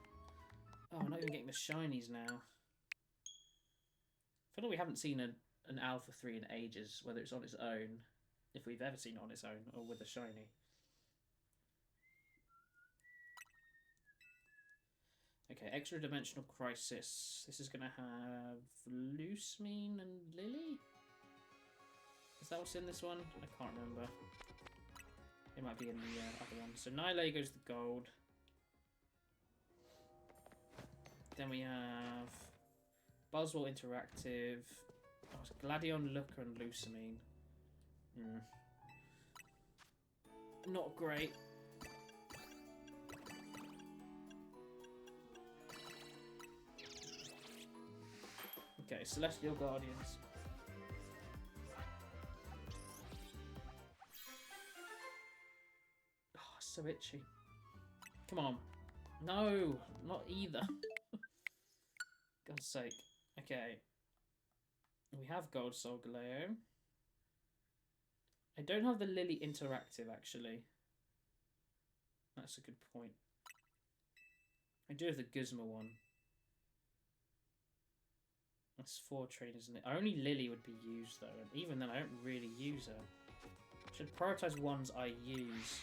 Oh, we're not even getting the shinies now. I feel like we haven't seen an Alpha 3 in ages, whether it's on its own, if we've ever seen it on its own, or with a shiny. Okay, Extra Dimensional Crisis. This is going to have Lusamine and Lily? Is that what's in this one? I can't remember. It might be in the other one. So Nile goes the gold. Then we have Buzzwole Interactive. Oh, it's Gladion, Looker, and Lusamine. Not great. Okay, Celestial Guardians. Oh, so itchy. Come on. No, not either. God's sake. Okay. We have Gold Solgaleo. I don't have the Lily Interactive, actually. That's a good point. I do have the Guzma one. That's 4 trainers, isn't it? Only Lily would be used, though. And even then, I don't really use her. Should prioritise ones I use.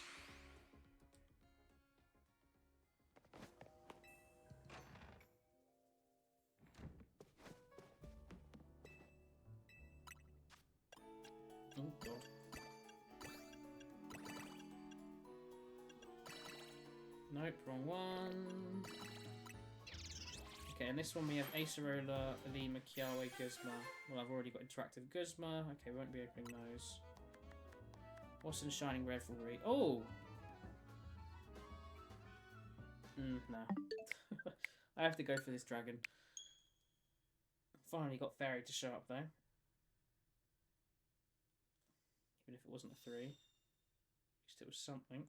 Oh, God. Nope, wrong one. Okay, and this one we have Acerola, Alima, Kiawe, Guzma. Well, I've already got Interactive Guzma. Okay, we won't be opening those. What's in Shining Revelry? Oh! No. I have to go for this dragon. Finally got Fairy to show up, though. Even if it wasn't a 3. At least it was something.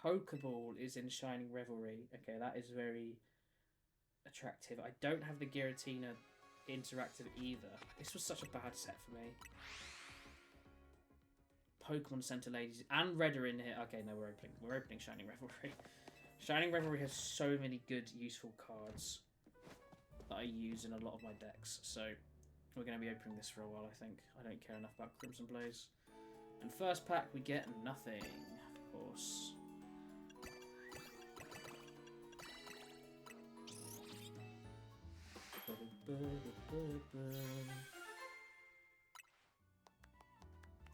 Pokeball is in Shining Revelry. Okay, that is very attractive. I don't have the Giratina Interactive either. This was such a bad set for me. Pokemon Center Ladies and Red are in here. Okay, no, we're opening Shining Revelry. Shining Revelry has so many good, useful cards that I use in a lot of my decks. So we're going to be opening this for a while, I think. I don't care enough about Crimson Blaze. And first pack, we get nothing, of course.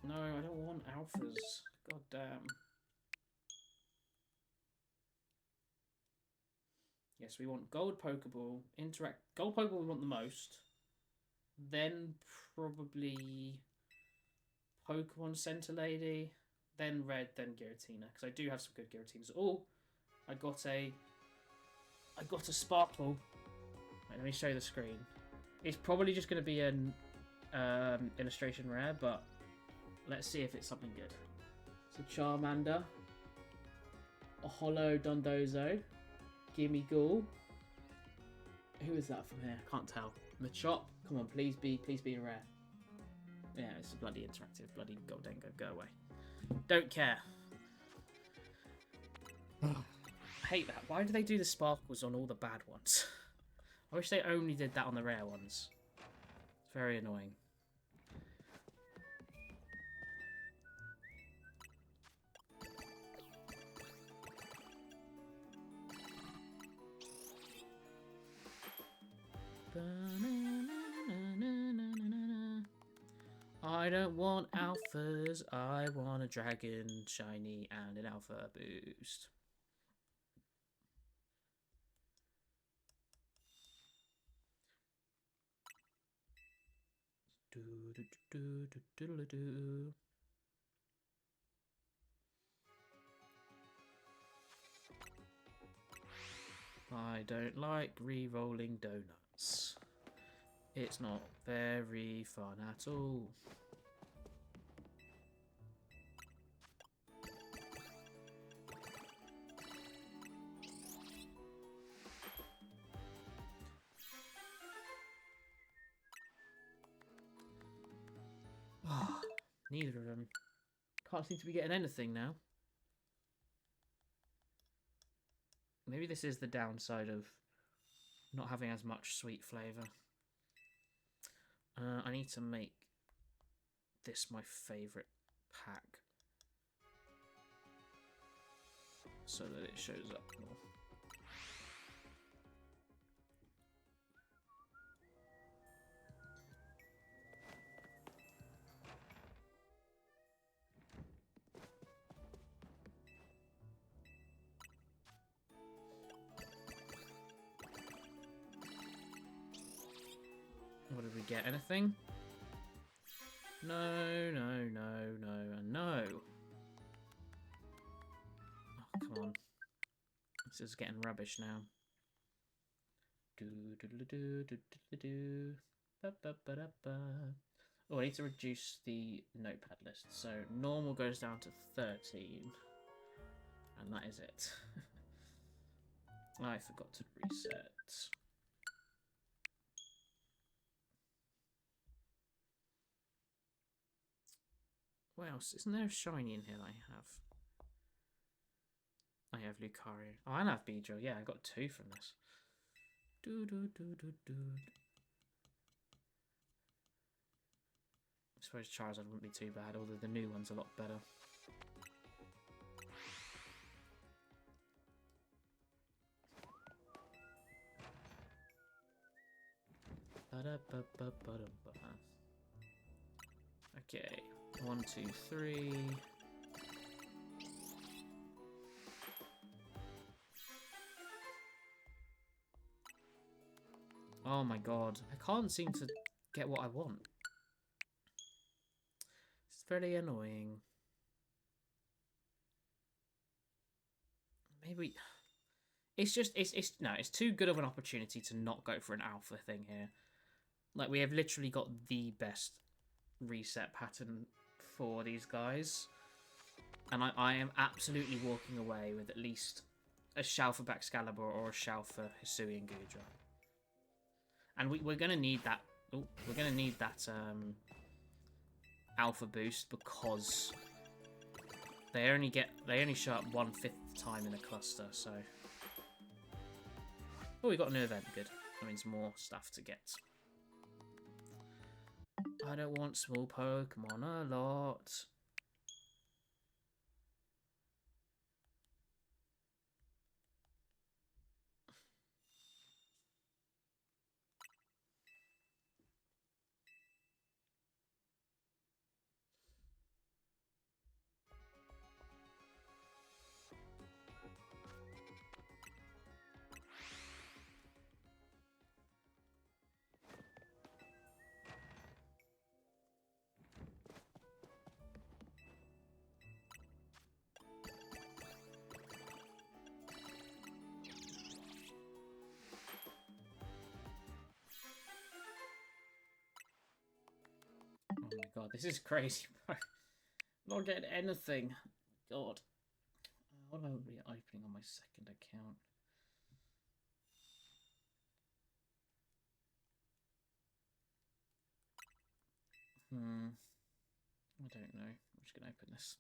No, I don't want alphas. God damn. Yes, we want Gold Pokeball. Gold Pokeball we want the most. Then probably Pokemon Center Lady. Then Red, then Giratina. Because I do have some good Giratinas. Oh, I got a Sparkle. Wait, let me show you the screen. It's probably just going to be an illustration rare, but let's see if it's something good. So Charmander, a Holo Dondozo, Gimme Ghoul. Who is that from here? Can't tell. Machop. Come on, please be a rare. Yeah, it's a bloody interactive, bloody Goldengo. Go away. Don't care. I hate that. Why do they do the sparkles on all the bad ones? I wish they only did that on the rare ones. It's very annoying. I don't want alphas, I want a dragon shiny and an alpha boost. I don't like re-rolling donuts. It's not very fun at all. Neither of them. Can't seem to be getting anything now. Maybe this is the downside of not having as much sweet flavour. I need to make this my favourite pack so that it shows up more. What did we get? Anything? No, no, no, no, and no. Oh, come on. This is getting rubbish now. Oh, I need to reduce the notepad list. So normal goes down to 13. And that is it. I forgot to reset. What else? Isn't there a shiny in here that I have? I have Lucario. Oh, and I have Beedrill. Yeah, I got 2 from this. I suppose Charizard wouldn't be too bad, although the new one's a lot better. Okay, 1, 2, 3. Oh my god, I can't seem to get what I want. It's very annoying. Maybe it's too good of an opportunity to not go for an alpha thing here. Like, we have literally got the best reset pattern for these guys. And I am absolutely walking away with at least a Shalfa Baxcalibur or a Shalfa Hisuian Gudra. And we're going to need that... Oh, we're going to need that alpha boost because they only show up 1/5 time in a cluster, so... Oh, we got a new event. Good. That means more stuff to get. I don't want small Pokemon a lot. Oh my god, this is crazy, bro. Not getting anything. God. What am I be opening on my second account? I don't know. I'm just going to open this.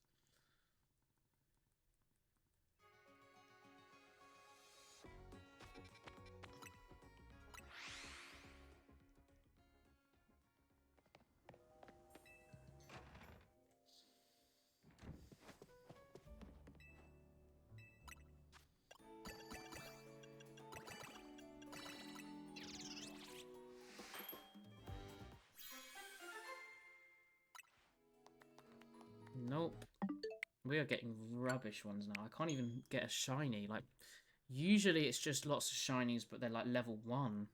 Nope. We are getting rubbish ones now. I can't even get a shiny. Like, usually it's just lots of shinies, but they're like level 1.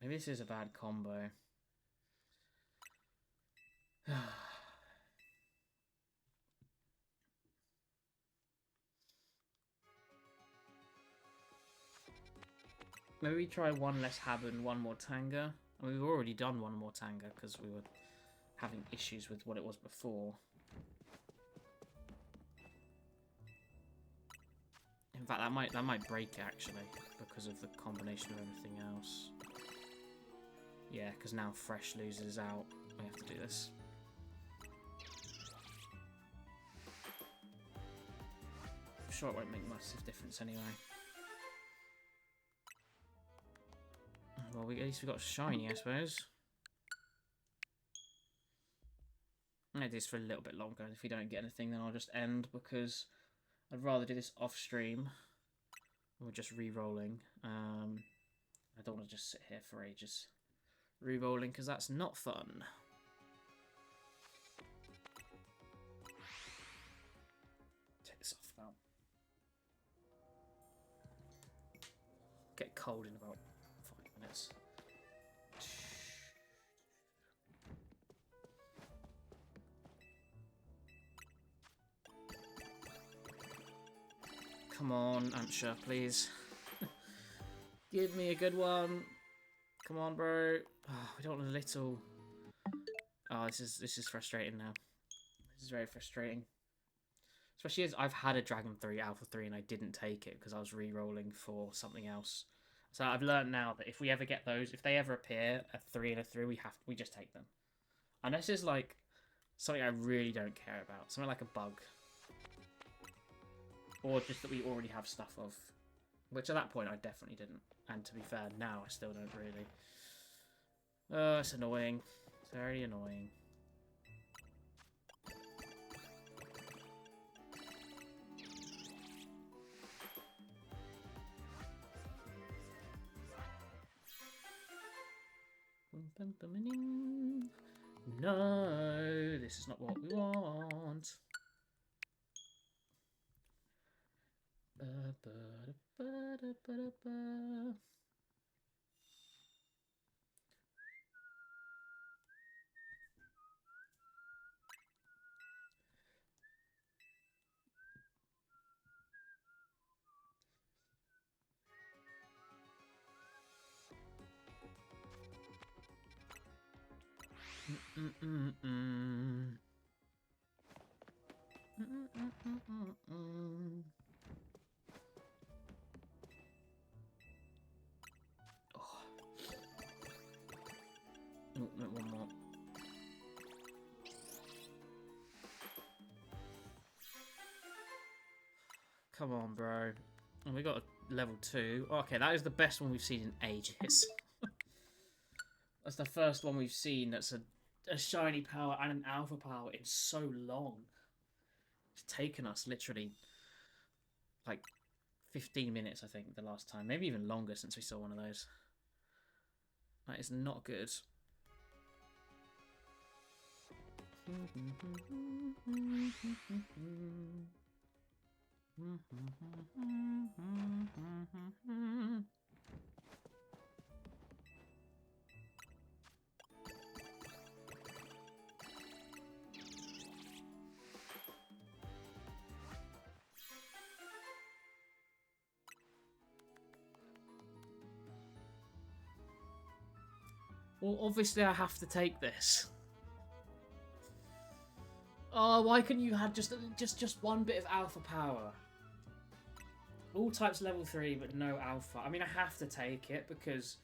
Maybe this is a bad combo. Maybe we try one less Haben, one more Tanga. I mean, we've already done one more Tanga because we were having issues with what it was before. In fact, that might break actually because of the combination of everything else. Yeah, because now Fresh loses out. We have to do this. sure it won't make massive difference anyway. Well, at least we got shiny, I suppose. I'm going to do this for a little bit longer. If we don't get anything, then I'll just end, because I'd rather do this off-stream. We're just re-rolling. I don't want to just sit here for ages re-rolling, because that's not fun. Take this off now. Get cold in about 5 minutes. Come on, Antsha, please. Give me a good one. Come on, bro. Oh, we don't want a little. Oh, this is frustrating now. This is very frustrating. Especially as I've had a Dragon 3 Alpha 3 and I didn't take it because I was re-rolling for something else. So I've learned now that if we ever get those, if they ever appear, a 3 and a 3, we just take them. And this is like something I really don't care about. Something like a bug. Or just that we already have stuff of. Which at that point I definitely didn't. And to be fair, now I still don't really. Oh, it's annoying. It's very annoying. No, this is not what we want. Oh, no, one more. Come on, bro. And we got a level 2. Okay, that is the best one we've seen in ages. That's the first one we've seen that's a shiny power and an alpha power in so long. It's taken us literally like 15 minutes, I think, the last time. Maybe even longer since we saw one of those. That is not good. Well, obviously I have to take this. Oh, why couldn't you have just one bit of alpha power? All types level 3, but no alpha. I mean, I have to take it because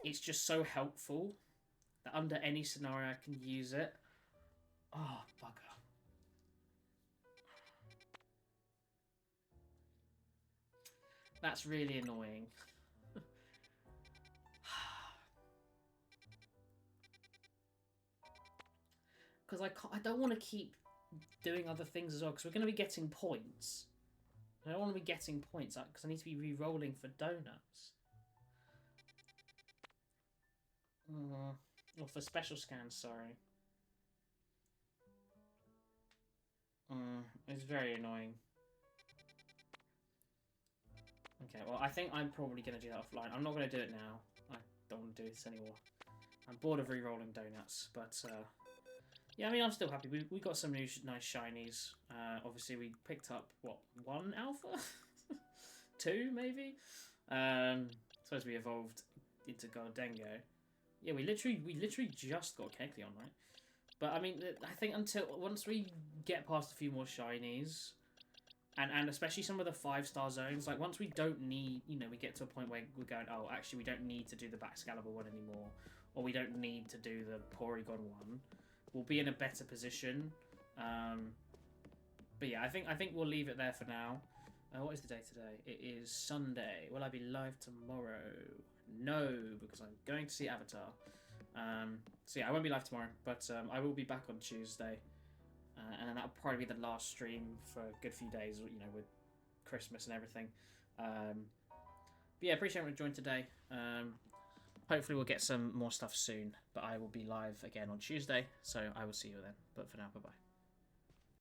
it's just so helpful that under any scenario I can use it. Oh, bugger. That's really annoying. Because I don't want to keep doing other things as well, because we're going to be getting points. I don't want to be getting points, because I need to be re-rolling for donuts. Or for special scans, sorry. It's very annoying. Okay, well, I think I'm probably going to do that offline. I'm not going to do it now. I don't want to do this anymore. I'm bored of re-rolling donuts, but... yeah, I mean, I'm still happy. We got some new nice shinies. Obviously, we picked up, what, 1 alpha? 2, maybe? Suppose we evolved into Gholdengo. Yeah, we literally just got Kecleon, right? But, I mean, I think once we get past a few more shinies, and especially some of the 5-star zones, like, once we don't need, you know, we get to a point where we're going, oh, actually, we don't need to do the Baxcalibur one anymore, or we don't need to do the Porygon one, we'll be in a better position. But yeah, I think we'll leave it there for now. What is the day today? It is Sunday. Will I be live tomorrow? No, because I'm going to see Avatar. So yeah, I won't be live tomorrow, but I will be back on Tuesday. And that'll probably be the last stream for a good few days, you know, with Christmas and everything. But yeah, appreciate everyone joined today. Hopefully we'll get some more stuff soon, but I will be live again on Tuesday, so I will see you then. But for now, bye-bye.